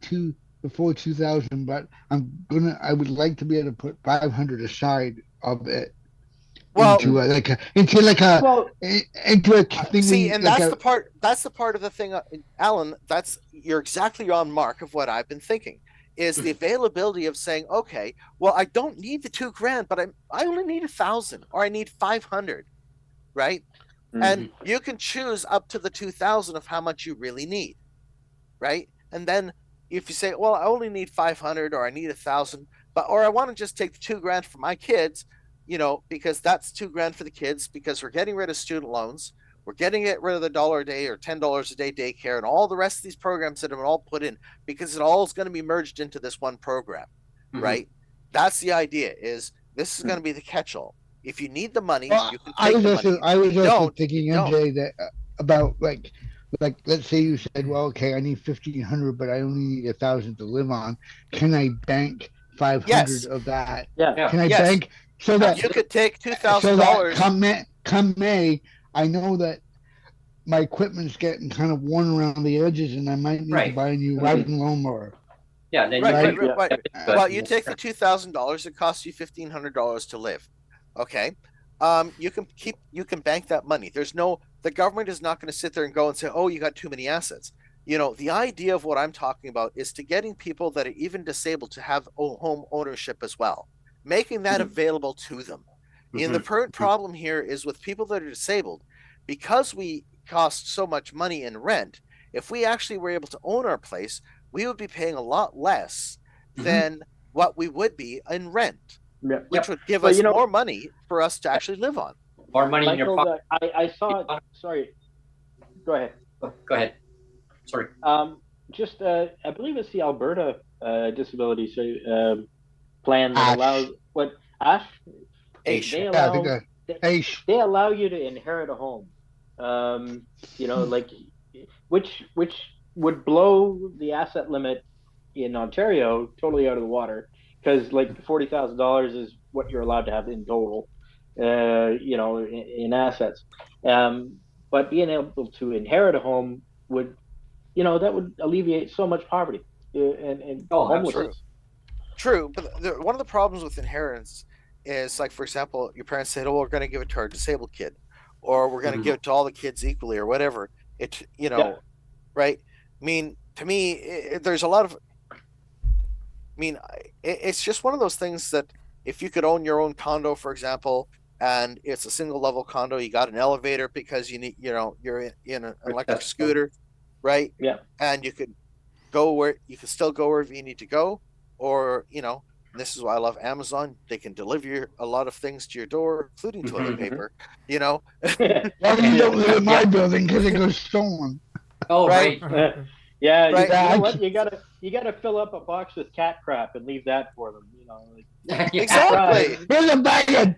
full 2,000, but I would like to be able to put 500 aside of it. Well, into a thing. See, and like that's the part. That's the part of the thing, Alan. You're exactly on mark of what I've been thinking. Is the availability of saying, okay, well, I don't need the $2,000, but I only need 1,000, or I need 500, right? And you can choose up to the 2,000 of how much you really need, right? And then if you say, well, I only need 500, or I need 1,000, or I want to just take the $2,000 for my kids, you know, because that's $2,000 for the kids, because we're getting rid of student loans, we're getting rid of the $1 a day or $10 a day daycare and all the rest of these programs that have been all put in, because it all is going to be merged into this one program, right? That's the idea. Is this is going to be the catch-all. If you need the money, you can take the money. I was also thinking, MJ, that about like let's say you said, well, okay, I need 1,500, but I only need 1,000 to live on. Can I bank 500 of that? Yeah. Can I bank so that you could take $2,000? So that come May, I know that my equipment's getting kind of worn around the edges, and I might need to buy a new riding lawnmower. Yeah, then right. Well, you take the $2,000. It costs you $1,500 to live. Okay, you can bank that money. The government is not going to sit there and go and say, oh, you got too many assets. You know, the idea of what I'm talking about is to getting people that are even disabled to have home ownership as well, making that available to them. And the current problem here is with people that are disabled, because we cost so much money in rent. If we actually were able to own our place, we would be paying a lot less than what we would be in rent. Which would give us more money for us to actually live on. More money in your pocket. I saw. Sorry. Go ahead. Go ahead. Sorry. Just I believe it's the Alberta disability plan that allows what Ash. They allow you to inherit a home. You know, like which would blow the asset limit in Ontario totally out of the water. Because like $40,000 is what you're allowed to have in total, you know, in assets. But being able to inherit a home would, you know, that would alleviate so much poverty and homelessness. True, but one of the problems with inheritance is, like, for example, your parents said, "Oh, we're going to give it to our disabled kid, or we're going to give it to all the kids equally, or whatever." It, you know, right? I mean, to me, there's a lot of. I mean, it's just one of those things that if you could own your own condo, for example, and it's a single level condo, you got an elevator because you need, you know, you're in an electric scooter, right? Yeah. And you could still go wherever you need to go, or, you know, this is why I love Amazon. They can deliver a lot of things to your door, including toilet paper, you know. Well, you don't live in my building because it goes stolen. Oh, right. Yeah, Right. you know what? You gotta fill up a box with cat crap and leave that for them. You know, like, Yeah. Exactly. Here's a bag of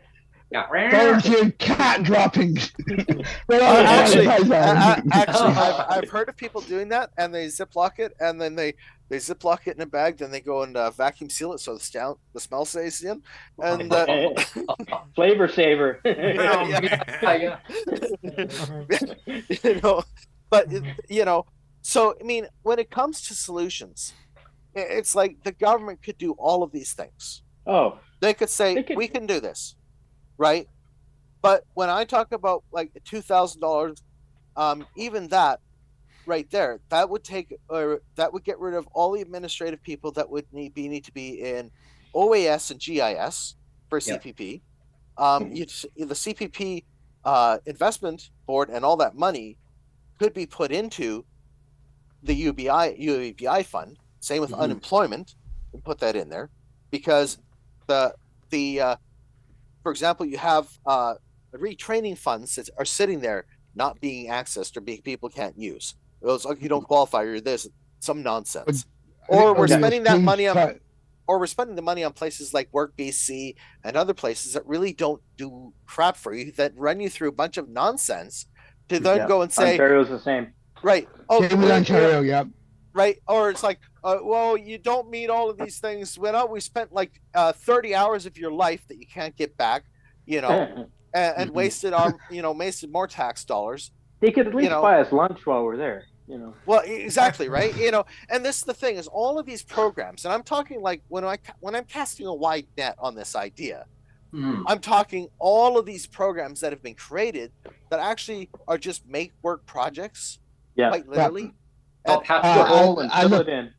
Yeah. volunteer cat droppings. Right on the Actually, sanitizer. I've heard of people doing that, and they ziplock it, and then they ziplock it in a bag, then they go and vacuum seal it so the smell stays in, and flavor saver. Oh, Yeah, man. you know, but you know, so I mean, when it comes to solutions, it's like the government could do all of these things. Oh, They could say we can do this, right? But when I talk about like $2,000, even that right there, that would take or that would get rid of all the administrative people that would need to be in OAS and GIS for Yeah. CPP. The CPP investment board and all that money could be put into the UABI fund. Same with unemployment, and put that in there, because the for example, you have retraining funds that are sitting there not being accessed or people can't use. It was like you don't qualify, you're this, some nonsense. Or we're spending that money on, or we're spending the money on places like Work BC and other places that really don't do crap for you, that run you through a bunch of nonsense to then go and say Ontario's the same. Right. Oh, Same with Ontario, yep. Right. Or it's like, well, you don't meet all of these things. We spent like 30 hours of your life that you can't get back, you know, and wasted wasted more tax dollars. They could at least buy us lunch while we're there, you know. Well, exactly, right? You know, and this is the thing, is all of these programs, and I'm talking like when I'm casting a wide net on this idea, I'm talking all of these programs that have been created that actually are just make work projects, quite literally. I'll patch the hole and fill it in.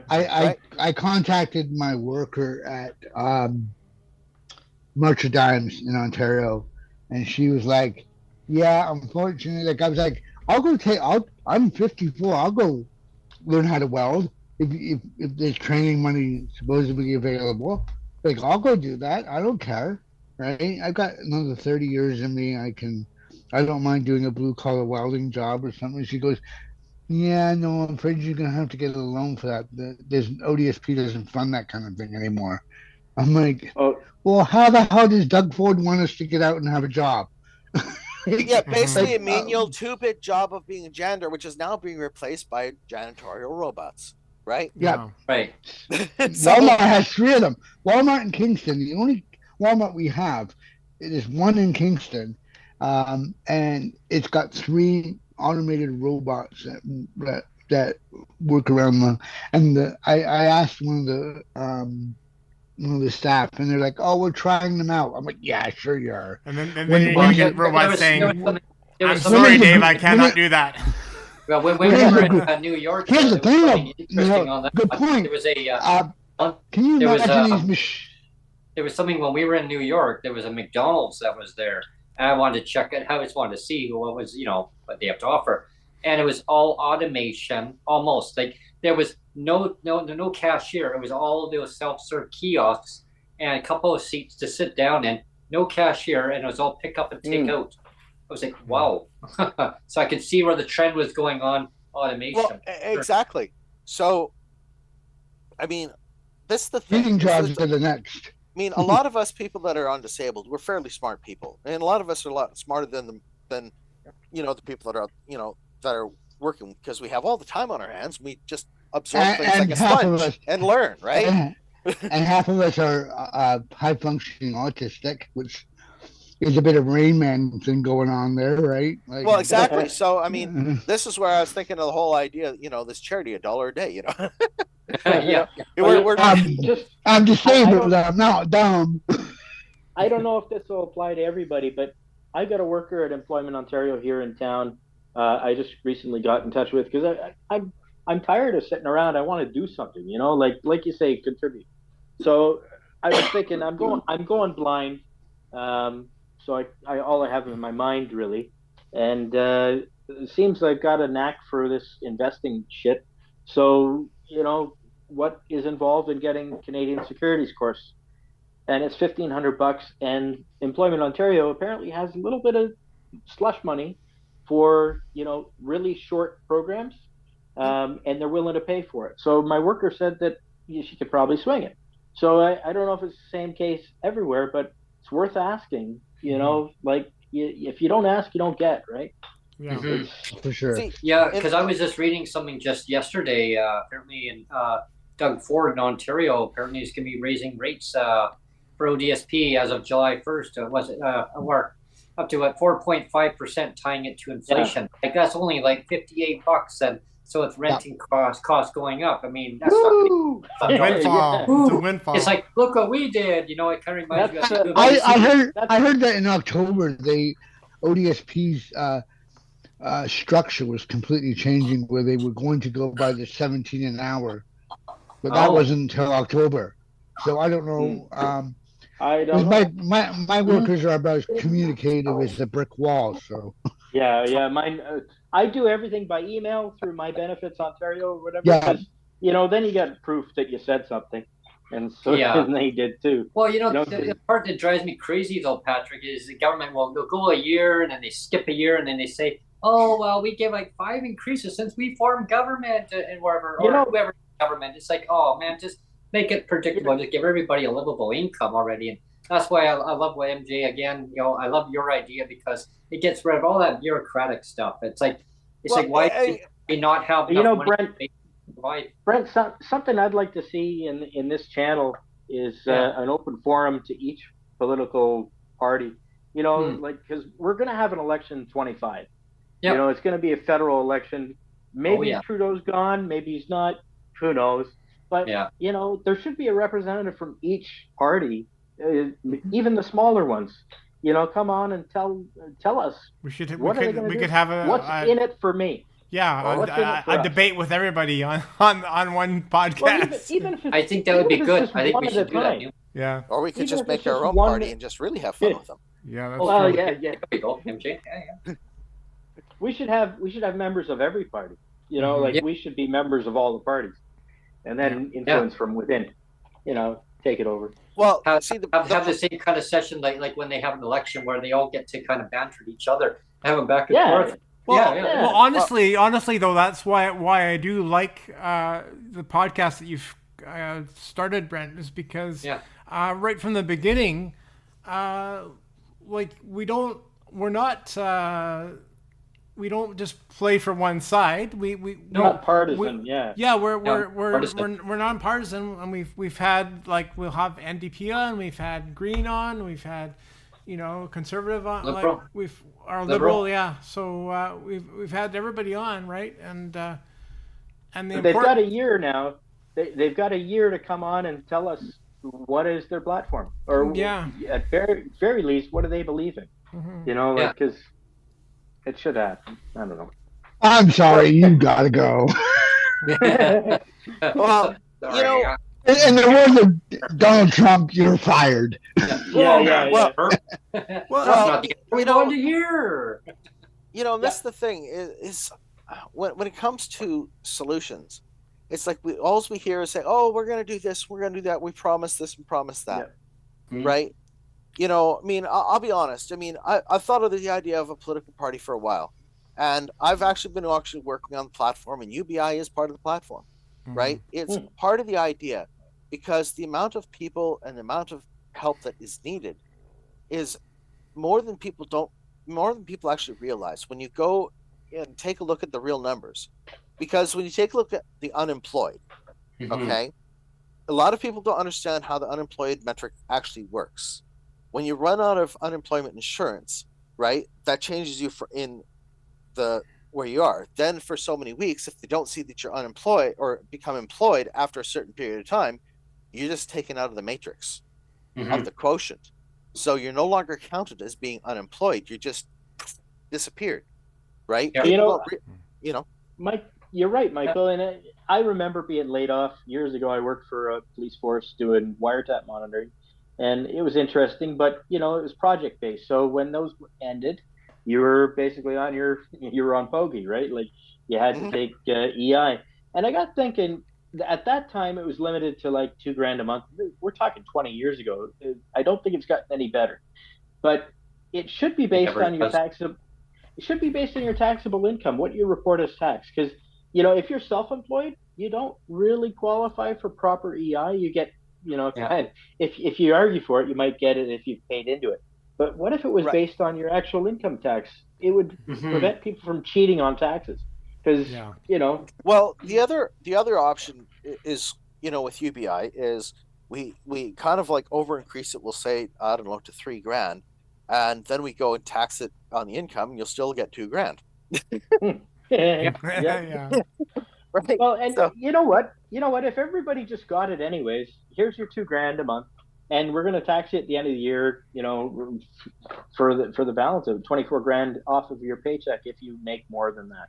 I contacted my worker at Notre Dame's in Ontario, and she was like, "Yeah, unfortunately," like I was like, I'm 54. I'll go learn how to weld if there's training money supposedly available. Like, I'll go do that. I don't care, right? I've got another 30 years in me. I don't mind doing a blue collar welding job or something. She goes, "Yeah, no, I'm afraid you're gonna have to get a loan for that. There's ODSP doesn't fund that kind of thing anymore." I'm like, well, how the hell does Doug Ford want us to get out and have a job? Yeah, basically a menial 2-bit job of being a janitor, which is now being replaced by janitorial robots, right? Yeah, right. Walmart has 3 of them. Walmart in Kingston, the only Walmart we have, it is one in Kingston, and it's got 3 automated robots that work around them. And I asked one of the staff, and they're like, "Oh, we're trying them out." I'm like, "Yeah, sure you are." And then you're going to get robots saying, "I'm sorry, Dave, I cannot do that." Well, when we were in New York, here's the thing. Interesting on that. Good point. There was a can you imagine there was something when we were in New York. There was a McDonald's that was there, and I wanted to check it. I just wanted to see what was, what they have to offer, and it was all automation, almost like there was no cashier. It was all those self-serve kiosks and a couple of seats to sit down in, no cashier, and it was all pick up and take out. I was like, wow. So I could see where the trend was going on, automation. Well, exactly. So, I mean, this is the thing. Feeding jobs are the next. I mean, a lot of us people that are undisabled, we're fairly smart people, and a lot of us are a lot smarter than the people that are that are working, because we have all the time on our hands. We just absorb things like a sponge and learn, right? And half of us are high functioning autistic, which is a bit of Rain Man thing going on there, right? Like, well, exactly. So, I mean, this is where I was thinking of the whole idea. This charity, $1 a day. Yeah. I'm disabled. I'm not dumb. I don't know if this will apply to everybody, but I got a worker at Employment Ontario here in town. I just recently got in touch with, because I'm tired of sitting around. I want to do something, like you say, contribute. So I was thinking, I'm going blind. So I all I have in my mind, really, and it seems I've got a knack for this investing shit. So what is involved in getting Canadian securities course, and it's $1,500, and Employment Ontario apparently has a little bit of slush money for really short programs. and they're willing to pay for it. So my worker said that she could probably swing it. So I don't know if it's the same case everywhere, but it's worth asking. You know, like if you don't ask, you don't get, right? Yeah. For sure. See, Yeah, because I was just reading something just yesterday. Apparently, in Doug Ford in Ontario, apparently is going to be raising rates for ODSP as of July 1st. Was it or up to what 4.5%, tying it to inflation? Like that's only like $58, and so it's renting costs going up. I mean, that's not Windfall. It's a windfall. It's like, look what we did. You know, it kind of reminds me of I heard that in October ODSP's structure was completely changing, where they were going to go by the 17 an hour, but that wasn't until October. So I don't know. I don't know. My workers are about as communicative as the brick wall. So yeah, mine. I do everything by email through My Benefits Ontario or whatever. Yeah. You know, then you get proof that you said something, and so and they did too. Well, the part that drives me crazy though, Patrick, is the government they'll go a year and then they skip a year and then they say, oh well, we give like 5 increases since we formed government and wherever whoever government. It's like, oh man, just make it predictable. Just give everybody a livable income already. And that's why I love what MJ again. I love your idea because it gets rid of all that bureaucratic stuff. It's like why do we not have enough money to provide? Brent, something I'd like to see in this channel is an open forum to each political party. Like because we're going to have an election in 25. Yep. It's going to be a federal election. Maybe Trudeau's gone. Maybe he's not. Who knows? But there should be a representative from each party, even the smaller ones. Come on and tell us. We could have what's in it for me. Yeah, a debate with everybody on one podcast. Well, even if I think that would be good. I think we should do that. Yeah. Or we could just make our own party and just really have fun with them. Yeah. That's true. Yeah. There we go, MJ. Yeah. We should have members of every party. We should be members of all the parties, and then influence from within. Take it over. Well, have the same kind of session like when they have an election where they all get to kind of banter at each other, have them back and forth. Well, honestly, though, that's why I do like the podcast that you've started, Brent, is because right from the beginning, we don't just play for one side. We're not partisan. We're non-partisan, and we've had we'll have NDP on, we've had Green on, we've had Conservative on, liberal. Liberal. Yeah. So we've had everybody on, right? And they've got a year now. They've got a year to come on and tell us what is their platform, or at very least, what do they believe in? Mm-hmm. Because it should happen. I don't know. I'm sorry, you gotta go. Well, in the words of Donald Trump, you're fired. Yeah. Well, we're going to hear. That's the thing is when it comes to solutions, it's like all we hear is say, "Oh, we're going to do this, we're going to do that. We promise this, we promise that," right? I'll be honest. I've thought of the idea of a political party for a while, and I've actually been working on the platform, and UBI is part of the platform, right? It's part of the idea because the amount of people and the amount of help that is needed is more than people actually realize when you go and take a look at the real numbers. Because when you take a look at the unemployed, okay, a lot of people don't understand how the unemployed metric actually works. When you run out of unemployment insurance, right, that changes you where you are. Then for so many weeks, if they don't see that you're unemployed or become employed after a certain period of time, you're just taken out of the matrix of the quotient. So you're no longer counted as being unemployed. You just disappeared, right? Yeah. Mike, you're right, Michael. And I remember being laid off years ago. I worked for a police force doing wiretap monitoring, and it was interesting, but it was project based. So when those ended, you were basically you were on bogey, right? Like you had to take EI. And I got thinking, at that time it was limited to like $2,000 a month. We're talking 20 years ago. I don't think it's gotten any better, but it should be based on your taxable. It should be based on your taxable income, what you report as tax, because if you're self-employed, you don't really qualify for proper EI. You get, if you argue for it, you might get it if you've paid into it. But what if it was based on your actual income tax? It would prevent people from cheating on taxes. Because, Well, the other option is, with UBI is we kind of like over increase it. We'll say, I don't know, to $3,000, and then we go and tax it on the income, and you'll still get $2,000. Yeah. Right. Well, and you know what? If everybody just got it anyways, here's your $2,000 a month, and we're going to tax you at the end of the year, for the balance of $24,000 off of your paycheck if you make more than that.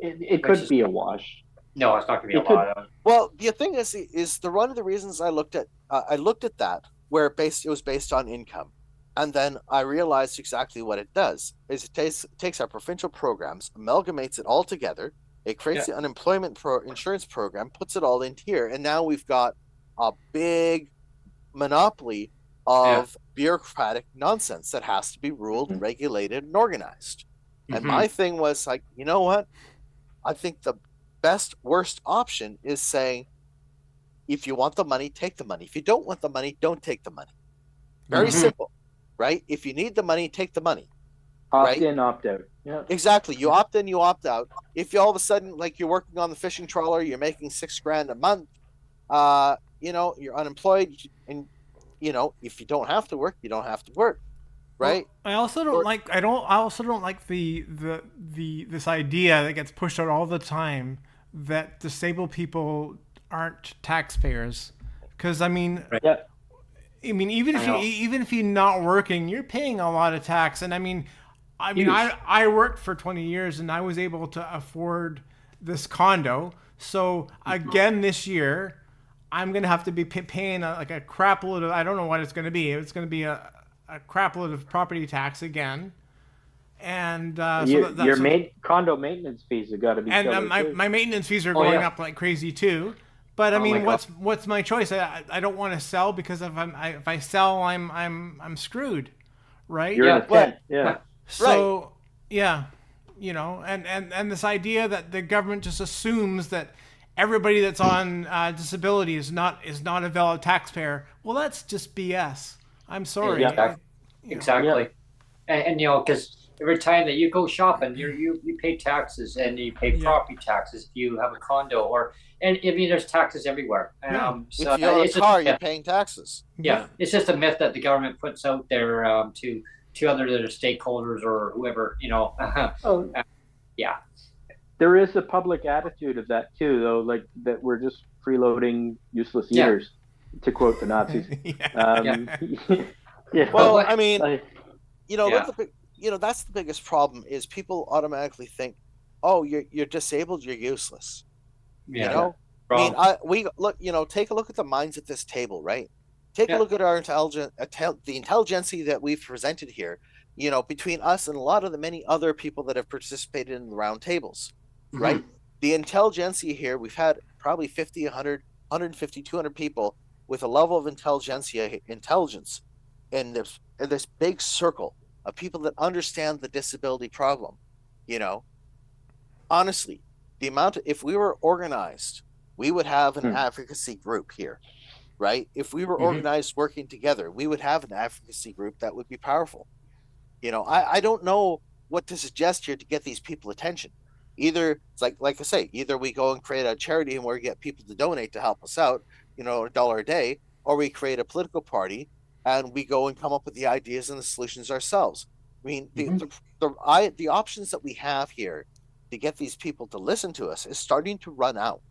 It could be a wash. No, it's not going to be a lot. Well, the thing is one of the reasons I looked at that where it was based on income, and then I realized exactly what it does is it takes our provincial programs, amalgamates it all together. It creates the unemployment insurance program, puts it all into here, and now we've got a big monopoly of bureaucratic nonsense that has to be ruled, regulated, and organized. And my thing was like, you know what? I think the worst option is saying, if you want the money, take the money. If you don't want the money, don't take the money. Very simple, right? If you need the money, take the money. Opt in, opt out. Yeah, exactly. You opt in, you opt out. If you all of a sudden, like you're working on the fishing trawler, you're making $6,000 a month, you're unemployed, and if you don't have to work, you don't have to work, right? Well, I also don't like the this idea that gets pushed out all the time that disabled people aren't taxpayers, because even if you're not working, you're paying a lot of tax, and I worked for 20 years and I was able to afford this condo. So again, this year, I'm going to have to be paying a crap load of, I don't know what it's going to be. It's going to be a crap load of property tax again. And condo maintenance fees have got to be and my maintenance fees are going up like crazy too. But what's my choice? I don't want to sell, because if I sell, I'm screwed, right? You're in a tent. Yeah. So and this idea that the government just assumes that everybody that's on disability is not a valid taxpayer. Well, that's just BS. I'm sorry. Yeah, exactly. And because every time that you go shopping, you pay taxes, and you pay property taxes if you have a condo, there's taxes everywhere. So if you own a car, you're paying taxes. Yeah, it's just a myth that the government puts out there to other stakeholders or whoever, There is a public attitude of that too, though, like that we're just freeloading useless eaters, to quote the Nazis. Well, that's the biggest problem is people automatically think, oh, you're disabled, you're useless. Take a look at the minds at this table, right? Take a look at our the intelligentsia that we've presented here, between us and a lot of the many other people that have participated in the round tables, right? The intelligentsia here, we've had probably 50, 100, 150, 200 people with a level of intelligence in this big circle of people that understand the disability problem. Honestly, if we were organized, we would have an advocacy group here. Right? If we were organized working together, we would have an advocacy group that would be powerful. I don't know what to suggest here to get these people attention. Either it's like I say, either we go and create a charity and we get people to donate to help us out, $1 a day, or we create a political party and we go and come up with the ideas and the solutions ourselves. The options that we have here to get these people to listen to us is starting to run out.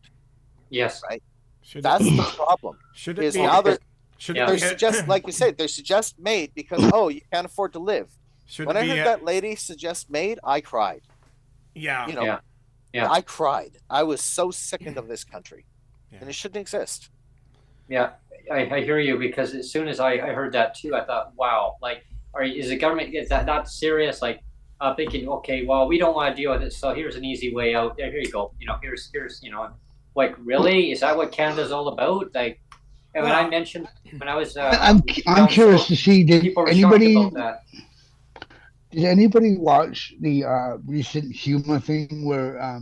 Yes. Right. That's the problem. Should it be? Like you said, they suggest MAiD because you can't afford to live. When I heard that lady suggest MAiD, I cried. Yeah. I cried. I was so sickened of this country, and it shouldn't exist. Yeah, I hear you, because as soon as I heard that too, I thought, wow, is the government that serious? Thinking, okay, well, we don't want to deal with it, so here's an easy way out. Here you go. Here's really? Is that what Canada's all about? And when I mentioned when I was, I'm curious to see, did anybody Did anybody watch the recent Humor thing where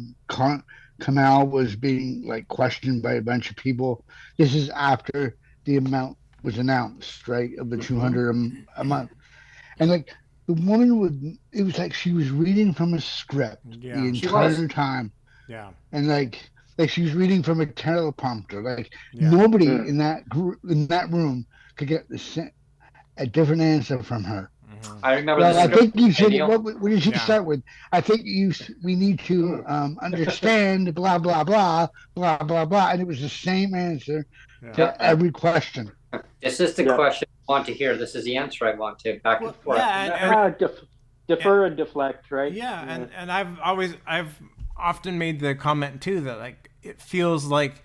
Kamal was being like questioned by a bunch of people? This is after the amount was announced, right, of the 200 a month, and like the woman would, it was like she was reading from a script the Yeah. She was. entire time, Yeah. and like she was reading from a teleprompter. Like Yeah. nobody in that room could get a different answer from her. I remember Well, the I script. think you should. Neil. What you should Yeah. start with. I think we need to understand blah blah blah blah blah blah, and it was the same answer for Yeah. every question. This is the Yeah. question I want to hear. This is the answer I want to back and forth. Yeah, Defer and deflect, right? Yeah, and I've often made the comment too that like it feels like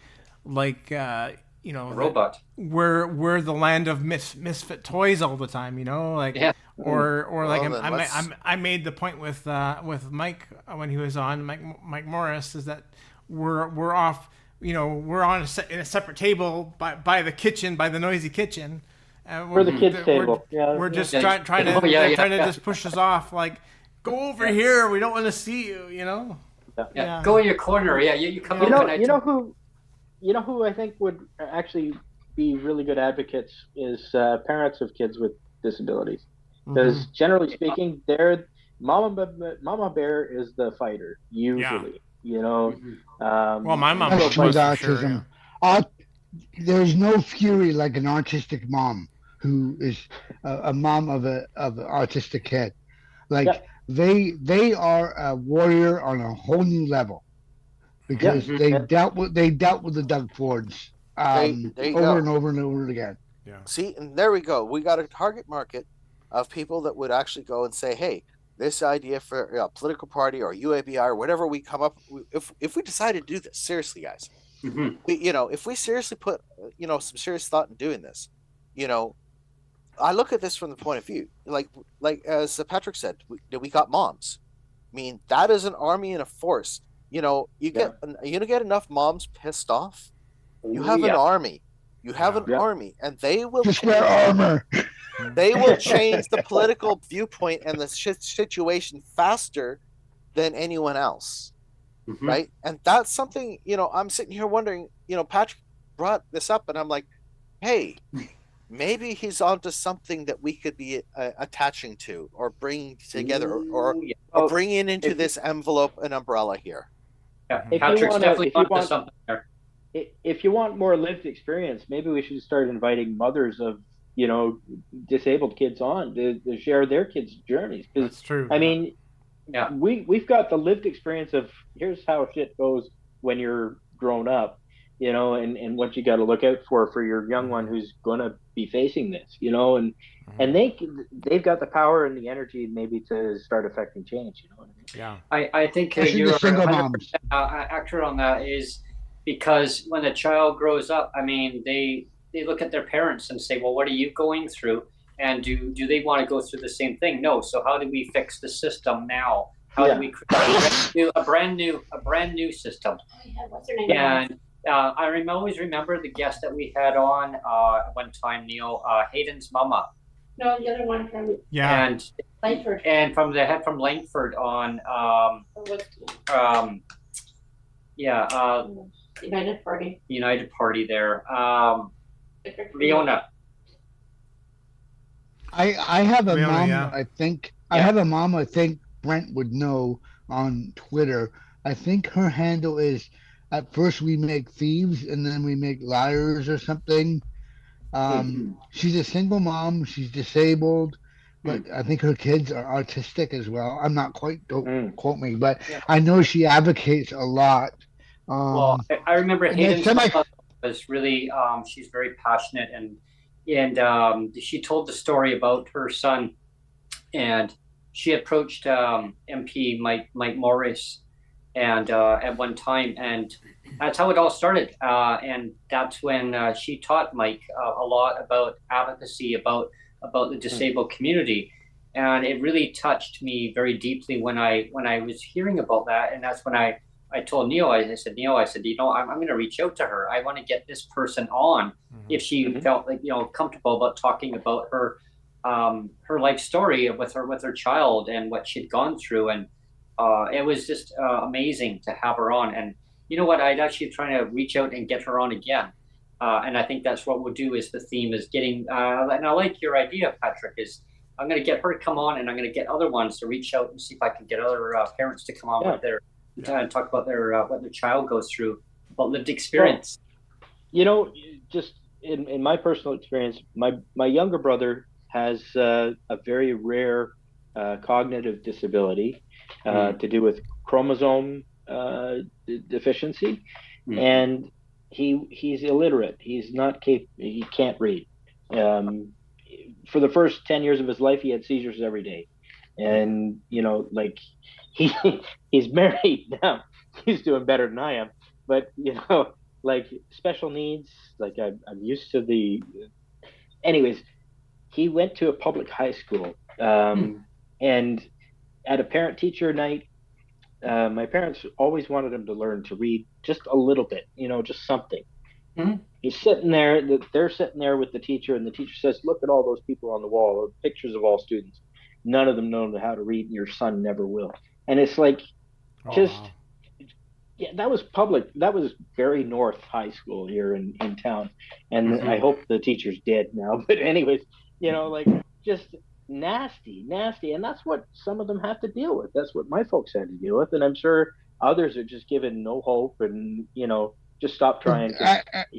you know, A robot. we're the land of misfit toys all the time, you know, like Yeah. or like Well, then I made the point with Mike when he was on Mike Morris is that we're off, you know, we're on in a separate table by the kitchen, by the noisy kitchen. For the kids' table. We're just Yeah. trying to Oh, yeah, trying to yeah. just push us off, like go over here, we don't want to see you, you know. Yeah. Yeah. Go in your corner. Yeah, you come up and I You know who I think would actually be really good advocates is parents of kids with disabilities, because generally speaking, they're Mama Bear is the fighter usually. You know, Well, my mom Especially was with for sure, autism. There's no fury like an autistic mom who is a mom of an autistic kid. Like they are a warrior on a whole new level because they dealt with the Doug Fords There you over go. and over and over again. Yeah. See, and there we go. We got a target market of people that would actually go and say, "Hey, this idea for a political party or UABI or whatever we come up, if we decide to do this seriously, guys, if we seriously put some serious thought in doing this, I look at this from the point of view, like as Patrick said, we got moms. I mean, that is an army and a force. You get enough moms pissed off, you have an army. You have an army, and they will Just wear armor. They will change the political viewpoint and the situation faster than anyone else, right? And that's something, I'm sitting here wondering, Patrick brought this up, and I'm like, hey, maybe he's onto something that we could be attaching to or bringing together or bringing into this envelope and umbrella here. Yeah, Patrick's definitely onto something there. If you want more lived experience, maybe we should start inviting mothers of disabled kids on to share their kids' journeys. That's true. I mean, we've got the lived experience of here's how shit goes when you're grown up, and what you got to look out for your young one who's going to be facing this, and they've got the power and the energy maybe to start affecting change. You know what I mean? Yeah. I think you're 100% accurate on that. Is because when a child grows up, I mean, they look at their parents and say, well, what are you going through? And do they want to go through the same thing? No. So how do we fix the system now? How do we create a brand new system? What's her name? And I always remember the guest that we had on at one time, Neil, Hayden's mama. No, the other one from And Langford. And from the head from Langford on United Party there. Leona. I have a Leona, mom. yeah. I have a mom. I think Brent would know on Twitter. I think her handle is at first we make thieves and then we make liars or something. She's a single mom. She's disabled, but I think her kids are autistic as well. I'm not quite, don't quote me, but I know she advocates a lot. Well, I remember Hayden's mama was really, she's very passionate and she told the story about her son, and she approached MP Mike Morris and at one time, and that's how it all started. And that's when she taught Mike a lot about advocacy, about the disabled community, and it really touched me very deeply when I was hearing about that. And that's when I told Neil, I said, I'm going to reach out to her. I want to get this person on if she felt like, comfortable about talking about her her life story with her child and what she'd gone through, and it was just amazing to have her on. And you know what? I'd actually trying to reach out and get her on again. And I think that's what we'll do. Is the theme is getting, and I like your idea, Patrick. Is I'm going to get her to come on, and I'm going to get other ones to reach out and see if I can get other parents to come on with their talk about their what their child goes through, about lived experience. Well, just in my personal experience, my younger brother has a very rare cognitive disability to do with chromosome deficiency, and he's illiterate. He's not he can't read. For the first 10 years of his life, he had seizures every day, and like he's married now. He's doing better than I am, but like special needs. Like I'm used to the. Anyways, he went to a public high school, and at a parent-teacher night, my parents always wanted him to learn to read just a little bit, just something. He's sitting there, they're sitting there with the teacher, and the teacher says, "Look at all those people on the wall, pictures of all students. None of them know how to read, and your son never will." And it's like, that was public. That was very North High School here in town. And I hope the teacher's dead now. But anyways, like just nasty. And that's what some of them have to deal with. That's what my folks had to deal with. And I'm sure others are just given no hope and, just stop trying.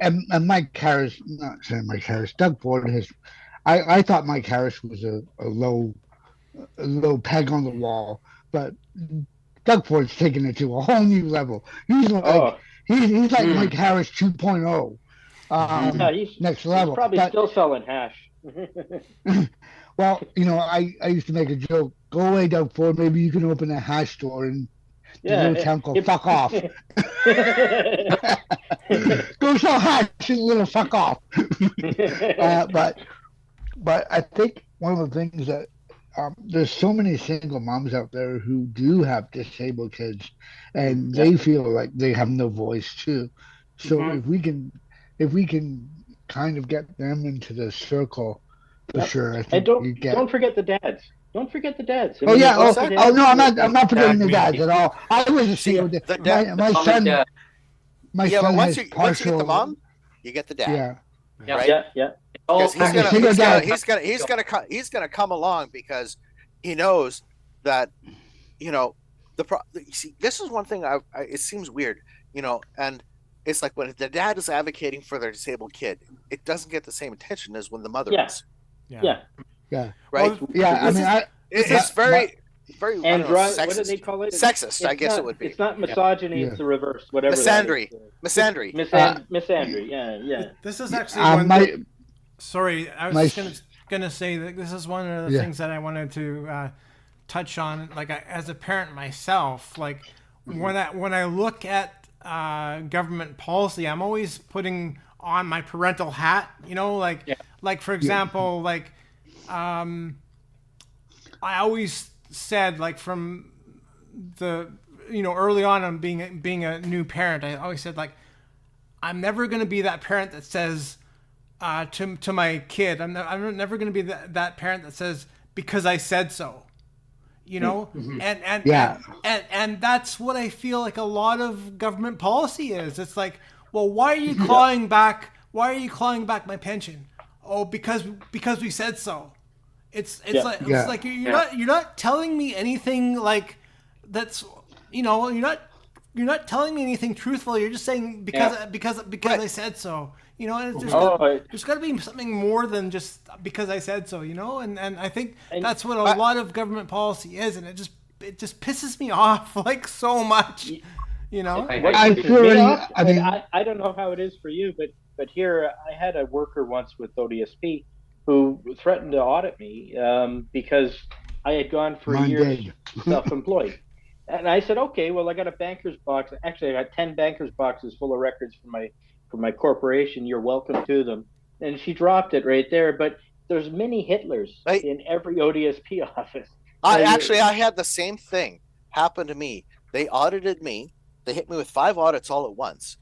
And Mike Harris, not saying Mike Harris, Doug Ford I thought Mike Harris was a low peg on the wall, but Doug Ford's taking it to a whole new level. He's like he's like Mike Harris 2.0. He's next level. He's probably still selling hash. Well, I used to make a joke. Go away, Doug Ford. Maybe you can open a hash store and the little town called fuck off. Go sell hash and little fuck off. But I think one of the things that there's so many single moms out there who do have disabled kids, and they feel like they have no voice too. So if we can kind of get them into the circle, for sure. I think don't forget the dads. Don't forget the dads. No, I'm not forgetting the dads at all. I was a single dad. My son. But once you get the mom, you get the dad. Yeah. Right? Yeah. He's gonna come along because he knows that see, this is one thing it seems weird, and it's like when the dad is advocating for their disabled kid, it doesn't get the same attention as when the mother is. Yeah. Right. Well, it's very sexist. What do they call it? Sexist, I guess it would be. It's not misogyny. It's the reverse. Whatever. Misandry. Misandry. Yeah. This is actually sorry, I was just gonna say that this is one of the things that I wanted to touch on. Like as a parent myself, like when I look at government policy, I'm always putting on my parental hat. Like for example, like I always said, like from the early on being a new parent, I always said, like, I'm never going to be that parent that says to my kid, I'm never going to be that parent that says, because I said so, and that's what I feel like a lot of government policy is. It's like, well, why are you clawing back my pension? Oh, because we said so. It's like you're not telling me anything like that's you're not telling me anything truthful. You're just saying because I said so. And there's got to be something more than just because I said so. And I think that's what a lot of government policy is, and it just pisses me off like so much. I don't know how it is for you, but here I had a worker once with ODSP who threatened to audit me because I had gone for years self-employed. And I said, okay, well, I got a banker's box. Actually, I got 10 banker's boxes full of records for my corporation. You're welcome to them. And she dropped it right there. But there's mini Hitlers in every ODSP office. I had the same thing happen to me. They audited me. They hit me with 5 audits all at once.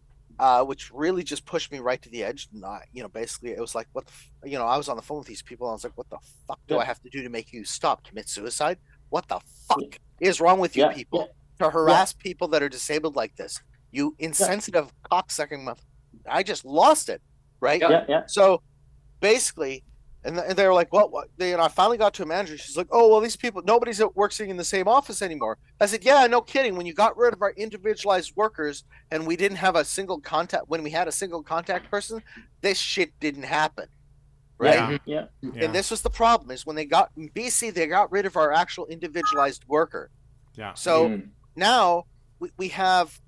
which really just pushed me right to the edge. Not, basically it was like, I was on the phone with these people. And I was like, what the fuck do I have to do to make you stop, commit suicide? What the fuck is wrong with you people to harass people that are disabled like this? You insensitive cocksucking. I just lost it. Right. So basically, and they were like, what? I finally got to a manager. She's like, oh, well, these people, nobody's working in the same office anymore. I said, yeah, no kidding. When you got rid of our individualized workers and we didn't have a single contact, when we had a single contact person, this shit didn't happen. Right. Yeah. And this was the problem, is when they got in BC, they got rid of our actual individualized worker. Yeah. So now we have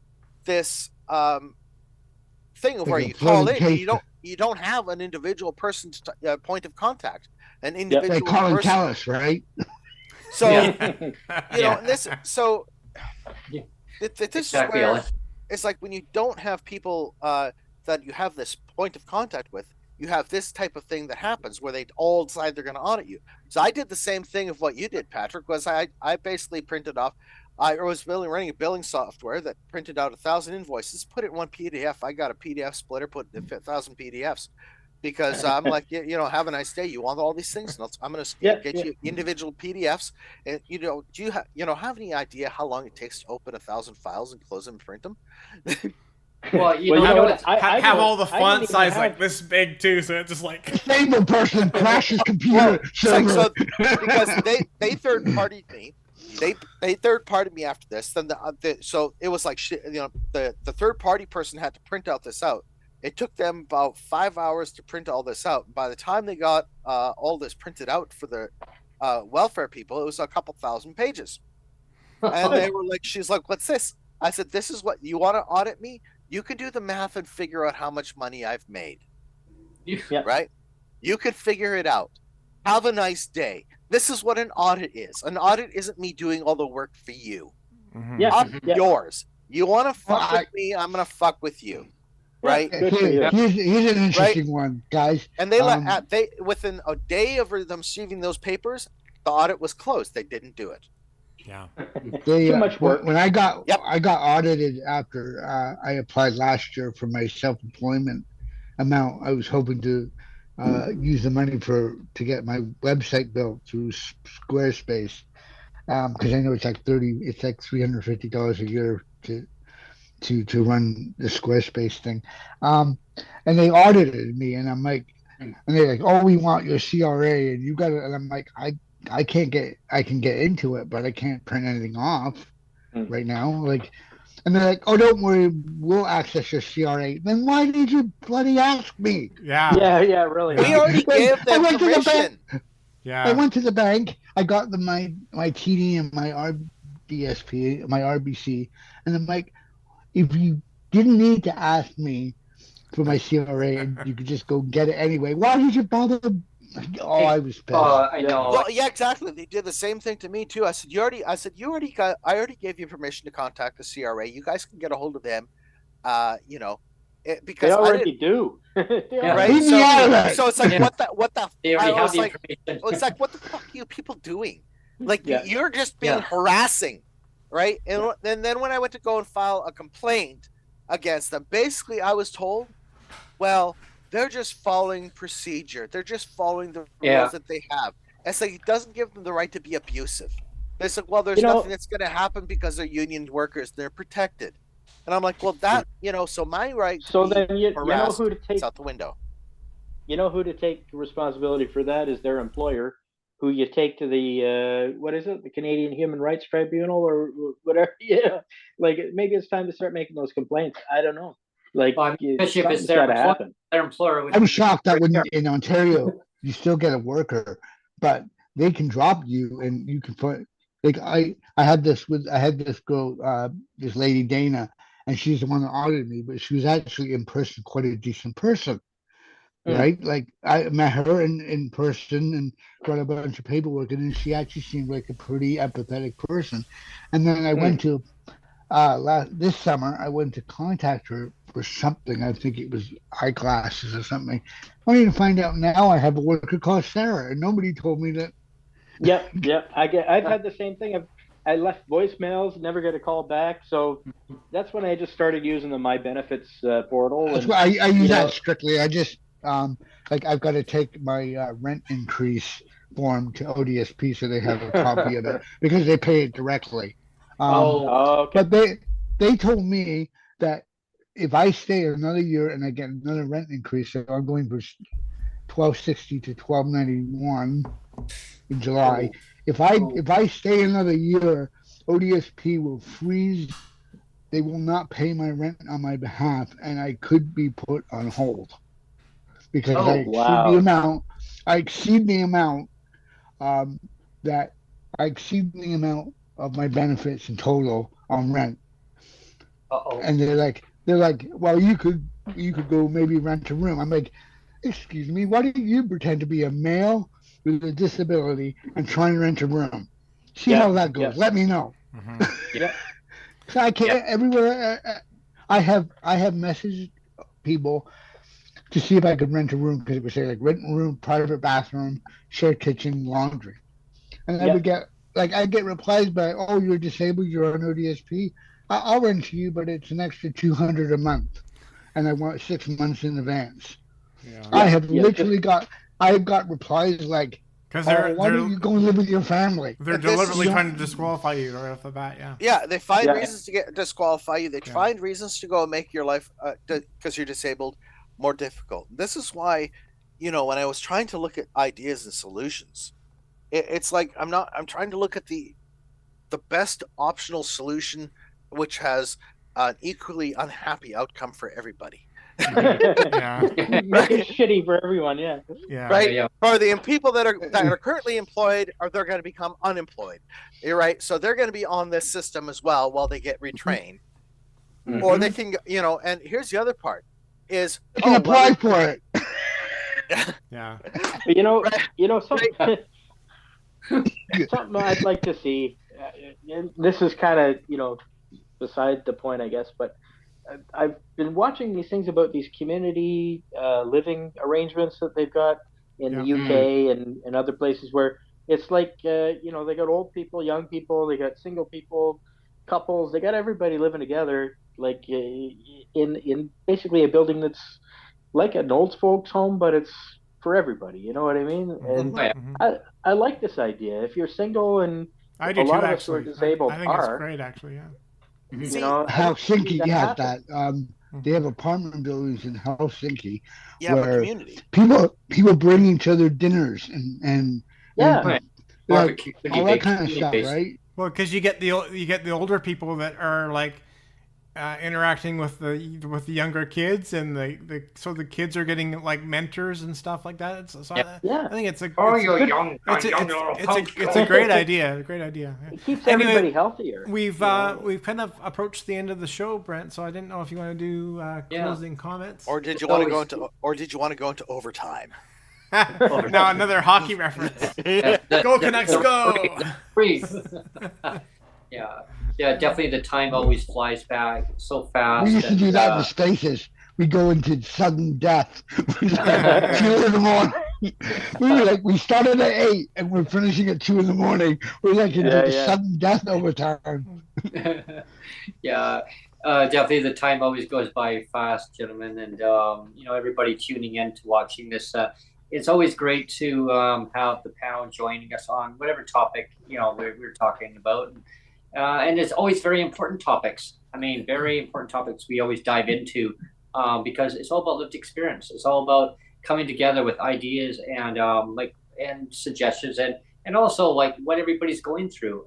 this thing of where you call in and you don't have an individual person's point of contact, an individual. They call person. it callus, right? So this. So this is where it's like when you don't have people that you have this point of contact with, you have this type of thing that happens where they all decide they're going to audit you. So I did the same thing of what you did, Patrick. Was I basically printed off. I was running a billing software that printed out 1,000 invoices, put it in one PDF. I got a PDF splitter, put 1,000 PDFs, because I'm like, have a nice day. You want all these things? And I'm going to get you individual PDFs. And do you have any idea how long it takes to open 1,000 files and close them and print them? Well, I have all the font size like this big too, so it's just like disabled person crashes computer server. Because they third partied me. They third partied me after this. Then so it was like the third party person had to print out this out. It took them about 5 hours to print all this out. By the time they got all this printed out for the welfare people, it was a couple thousand pages. And they were like, she's like, what's this? I said, this is what you want to audit me? You can do the math and figure out how much money I've made. Right? You could figure it out. Have a nice day. This is what an audit is. An audit isn't me doing all the work for you. I'm yours. You want to fuck with me? I'm going to fuck with you. Right? Here's an interesting one, guys. And they within a day of them receiving those papers, the audit was closed. They didn't do it. Yeah. Too much work. When I got audited after I applied last year for my self-employment amount, I was hoping to use the money to get my website built through Squarespace, because I know it's like $350 a year to run the Squarespace thing, and they audited me, and I'm like, and they're like, oh, we want your CRA, and you got it, and I'm like, I can get into it, but I can't print anything off right now. Like, and they're like, oh, don't worry, we'll access your CRA. Then why did you bloody ask me? Yeah, really. We already gave them permission. I went to the bank. I got my TD and my RBSP, my RBC, and I'm like, if you didn't need to ask me for my CRA and you could just go get it anyway, why did you bother? Oh, I was pissed. I know. Well, yeah, exactly. They did the same thing to me too. I said, I already gave you permission to contact the CRA. You guys can get a hold of them. Because they already do. Right? So it's like, what the? They already have the like, information. it's like, what the fuck are you people doing? Like, you're just being harassing, right? And then when I went to go and file a complaint against them, basically I was told, well, they're just following procedure. They're just following the rules that they have. It's like, it doesn't give them the right to be abusive. They said, well, there's nothing that's going to happen because they're union workers. They're protected. And I'm like, well, that, so my right to be you know who to take out the window. You know who to take responsibility for that is their employer, who you take to the, what is it? The Canadian Human Rights Tribunal or whatever. Like, maybe it's time to start making those complaints. I don't know. Like, especially if it's their employer. I'm shocked that when you're in Ontario, you still get a worker, but they can drop you and you can put, like, I had this girl, this lady Dana, and she's the one that audited me, but she was actually in person quite a decent person, right? Like, I met her in person and got a bunch of paperwork, and then she actually seemed like a pretty empathetic person. And then I went to this summer, I went to contact her for something. I think it was eyeglasses or something. Only to find out now I have a worker called Sarah, and nobody told me that. I've had the same thing. I left voicemails, never get a call back. So that's when I just started using the My Benefits portal. That's And why I use know, that strictly. I just like I've got to take my rent increase form to ODSP so they have a copy of it because they pay it directly. okay. But they told me that if I stay another year and I get another rent increase, so I'm going from 1260 to 1291 in July. If I stay another year, ODSP will freeze. They will not pay my rent on my behalf, and I could be put on hold because I exceed wow. the amount. I exceed the amount that I exceed the amount of my benefits in total on rent. And they're like, well, you could go maybe rent a room. I'm like, excuse me, why do you pretend to be a male with a disability and try and rent a room? See how that goes. Let me know. Yeah. So I can't everywhere. I have messaged people to see if I could rent a room because it would say like rent a room, private bathroom, shared kitchen, laundry, and I would get I get replies by, oh, you're disabled, you're on ODSP. I'll rent to you, but it's an extra $200 a month, and I want 6 months in advance. Yeah. I have literally got replies like, because why don't you go and live with your family? They're deliberately trying to disqualify you right off the bat. Yeah. Yeah, they find reasons to disqualify you. They find reasons to go and make your life because you're disabled more difficult. This is why, when I was trying to look at ideas and solutions, it's like I'm trying to look at the best optional solution, which has an equally unhappy outcome for everybody. Yeah. Make it shitty for everyone. Yeah. Right. Yeah. For the people that are currently employed, or they're going to become unemployed. You're right. So they're going to be on this system as well while they get retrained, or they can, And here's the other part: is you can apply for it. Yeah. Something I'd like to see. And this is kind of beside the point, I guess, but I've been watching these things about these community living arrangements that they've got in the UK and other places where it's like, they got old people, young people, they got single people, couples, they got everybody living together, like in basically a building that's like an old folks home, but it's for everybody. You know what I mean? And I like this idea. If you're single, and I do a lot too, of us who are actually. disabled I think it's great, actually. Yeah. Helsinki has that. They have apartment buildings in Helsinki where community people bring each other dinners and like, all that kind of stuff, right? Well, because you get the older people that are like interacting with the younger kids, and so the kids are getting like mentors and stuff like that. I think it's a great idea. A great idea. It keeps everybody healthier. We've kind of approached the end of the show, Brent. So I didn't know if you want to do closing comments, or did you want to go into overtime? Now another hockey reference. Go Canucks, go! Freeze. Yeah, definitely. The time always flies back so fast. We used to do that in the Spaces. We go into sudden death. 2 in the morning. We started at 8 and we're finishing at 2 in the morning. We're like into the sudden death overtime. Definitely the time always goes by fast, gentlemen, and everybody tuning in to watching this. It's always great to have the panel joining us on whatever topic we're talking about. And it's always very important topics. I mean, very important topics we always dive into because it's all about lived experience. It's all about coming together with ideas and and suggestions and also like what everybody's going through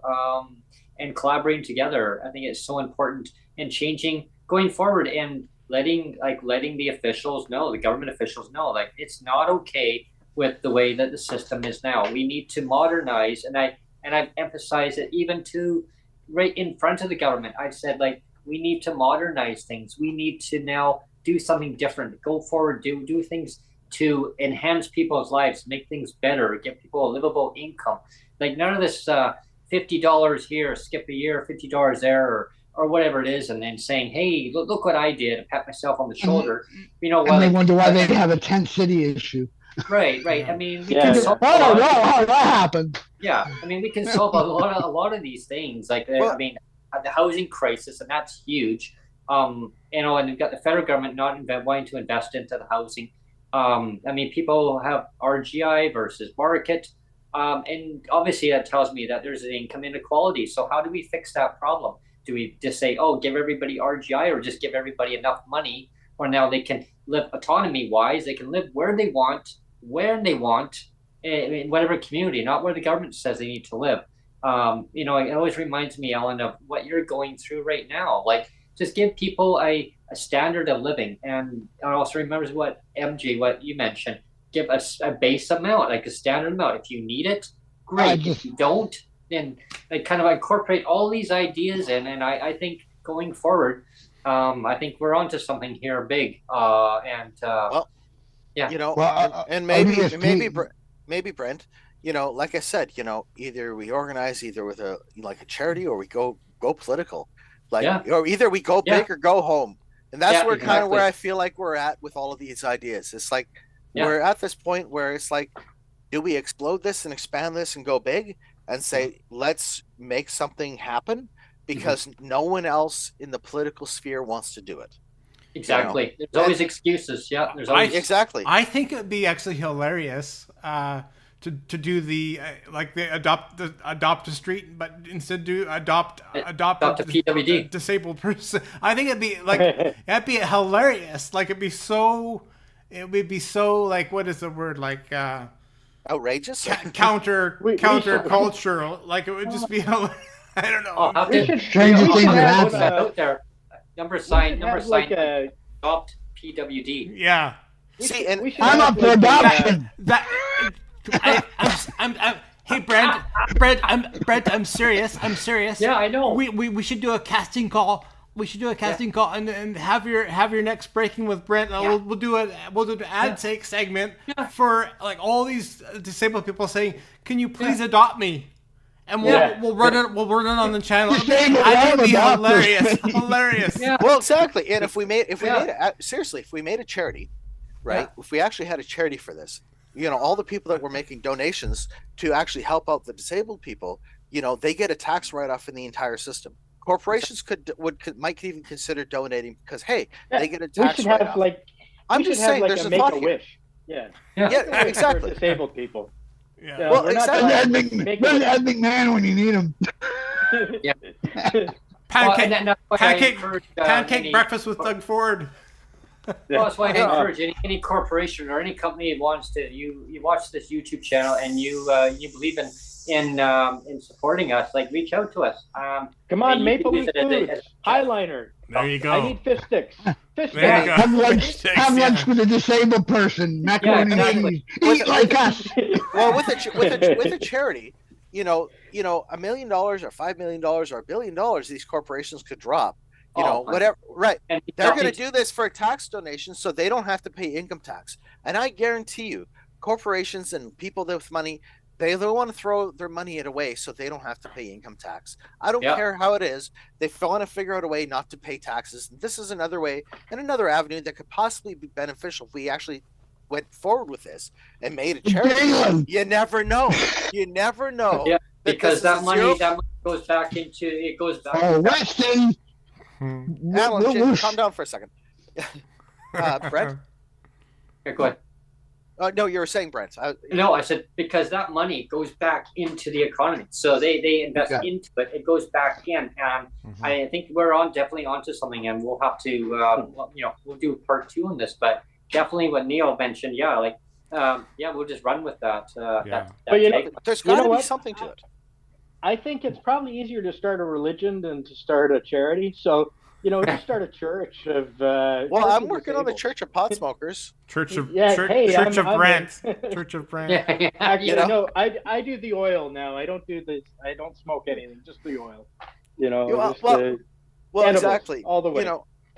and collaborating together. I think it's so important in changing going forward and letting the officials know, the government officials know, like it's not okay with the way that the system is now. We need to modernize, and I've emphasized it even to right in front of the government. I've said we need to modernize things. We need to now do something different, go forward, do things to enhance people's lives, make things better, give people a livable income. Like none of this $50 here, skip a year, $50 there, or whatever it is, and then saying, hey, look what I did, and pat myself on the shoulder. And they wonder why they have a tent city issue. Right. I mean, we Yeah, can yeah. solve Oh no, how that happened? yeah. I mean, we can solve a lot of these things. Like, I mean, the housing crisis, and that's huge. You know, and we've got the federal government not wanting to invest into the housing. I mean, people have RGI versus market. And obviously that tells me that there's an income inequality. So how do we fix that problem? Do we just say, oh, give everybody RGI, or just give everybody enough money, or now they can live autonomy wise, they can live where they want, when they want, in whatever community, not where the government says they need to live. You know, it always reminds me, Ellen, of what you're going through right now. Like, just give people a standard of living. And I also remembers what MJ, what you mentioned, give us a base amount, like a standard amount. If you need it, great. If you don't, then like kind of incorporate all these ideas in. And I think going forward, I think we're onto something here big. Well, yeah, you know, Well, and maybe Brent, you know, like I said, you know, either we organize either with a charity, or we go political, like, or either we go big or go home. And that's where kind of where I feel like we're at with all of these ideas. It's like we're at this point where it's like, do we explode this and expand this and go big and say, let's make something happen? Because no one else in the political sphere wants to do it. Exactly. You know? There's always excuses. Yeah, there's always exactly. I think it'd be actually hilarious to do the like they adopt a street, but instead do adopt a PWD disabled person. I think it'd be like that'd be hilarious. Like it would be so like, what is the word, like outrageous, counter cultural. Like it would just be hilarious. I don't know. Stranger things have happened out there. Number sign. Adopt PWD. Yeah. See, and I'm up for adoption. Hey, Brent, I'm serious. Yeah, I know. We should do a casting call. And have your next breaking with Brent. We'll do an ad segment for like all these disabled people saying, "Can you please adopt me?" And we'll run it on the channel. I think it'd be hilarious. Yeah. Well, exactly. And if we made a charity, right? If we actually had a charity for this, you know, all the people that were making donations to actually help out the disabled people, you know, they get a tax write-off in the entire system. Corporations might even consider donating because, hey, they get a tax write-off. I'm just saying, there's a thought here. Yeah, exactly. For disabled people. Yeah. Well, exactly. Where's Ed McMahon when you need him? Yeah. Pancake breakfast with Doug Ford. Well, that's why I encourage any corporation or any company that wants to, you watch this YouTube channel and you believe in supporting us, like, reach out to us. Come on, Maple Leaf Foods, Highliner. There you go. I need fish sticks. There you go. Have lunch with a disabled person. Macaroni and cheese. Eat like us. Well, with a charity, you know, $1 million or $5 million or $1 billion, these corporations could drop. You know, whatever, right? And they're going to do this for a tax donation, so they don't have to pay income tax. And I guarantee you, corporations and people with money, they want to throw their money away so they don't have to pay income tax. I don't care how it is. They want to figure out a way not to pay taxes. This is another way and another avenue that could possibly be beneficial if we actually went forward with this and made a charity. You never know. Yeah, because that money goes back into it. Goes back. Resting. Alan, calm down for a second. Brent? Okay, go ahead. No, you were saying, Brent. No, I said because that money goes back into the economy. So they invest into it. It goes back in. I think we're definitely onto something, and we'll have to, we'll do part 2 on this. But definitely what Neil mentioned, we'll just run with that. But there's got to be something to it. I think it's probably easier to start a religion than to start a charity. So, just start a church of. Well, I'm working on the Church of Pot Smokers. Church of Brent. Church of Brent. Actually, no, I do the oil now. I don't do this. I don't smoke anything, just the oil. Well, exactly. All the way.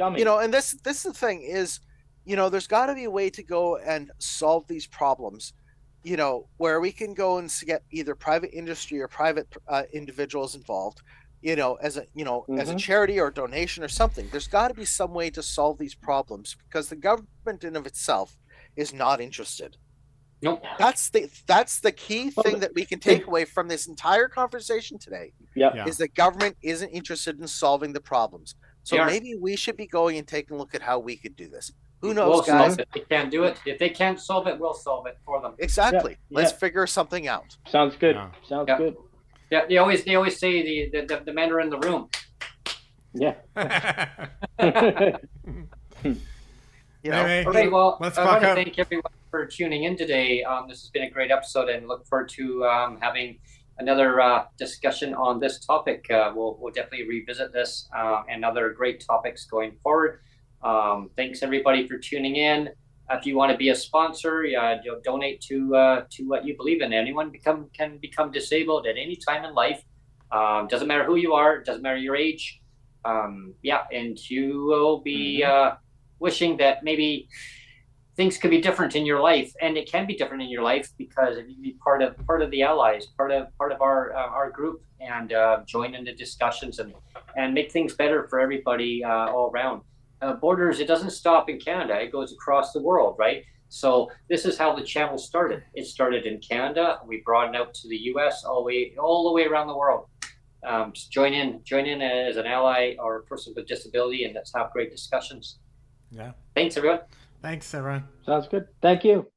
And this is the thing is, there's got to be a way to go and solve these problems. Where we can go and get either private industry or private individuals involved, as a charity or donation or something. There's got to be some way to solve these problems because the government in of itself is not interested. Nope. That's the key thing that we can take away from this entire conversation today Yeah. is that government isn't interested in solving the problems. So maybe we should be going and taking a look at how we could do this. Who knows, We'll guys? solve it. They can't do it. If they can't solve it, we'll solve it for them. Exactly. Yeah. Let's figure something out. Sounds good. Yeah. Sounds Yeah. good. Yeah, they always say the men are in the room. Yeah. You know, Anyway, All right, well, let's I want to fuck up. thank everyone for tuning in today. This has been a great episode, and look forward to having another discussion on this topic. We'll definitely revisit this and other great topics going forward. Thanks everybody for tuning in. If you want to be a sponsor, donate to what you believe in. Anyone can become disabled at any time in life. Doesn't matter who you are, doesn't matter your age. And you will be wishing that maybe things could be different in your life, and it can be different in your life because if you be part of the Allies, part of our group, and join in the discussions and make things better for everybody all around. Borders, it doesn't stop in Canada; it goes across the world, right? So this is how the channel started. It started in Canada. We brought it out to the U.S. all the way around the world. Just join in as an ally or a person with disability, and let's have great discussions. Yeah. Thanks, everyone. Thanks, everyone. Sounds good. Thank you.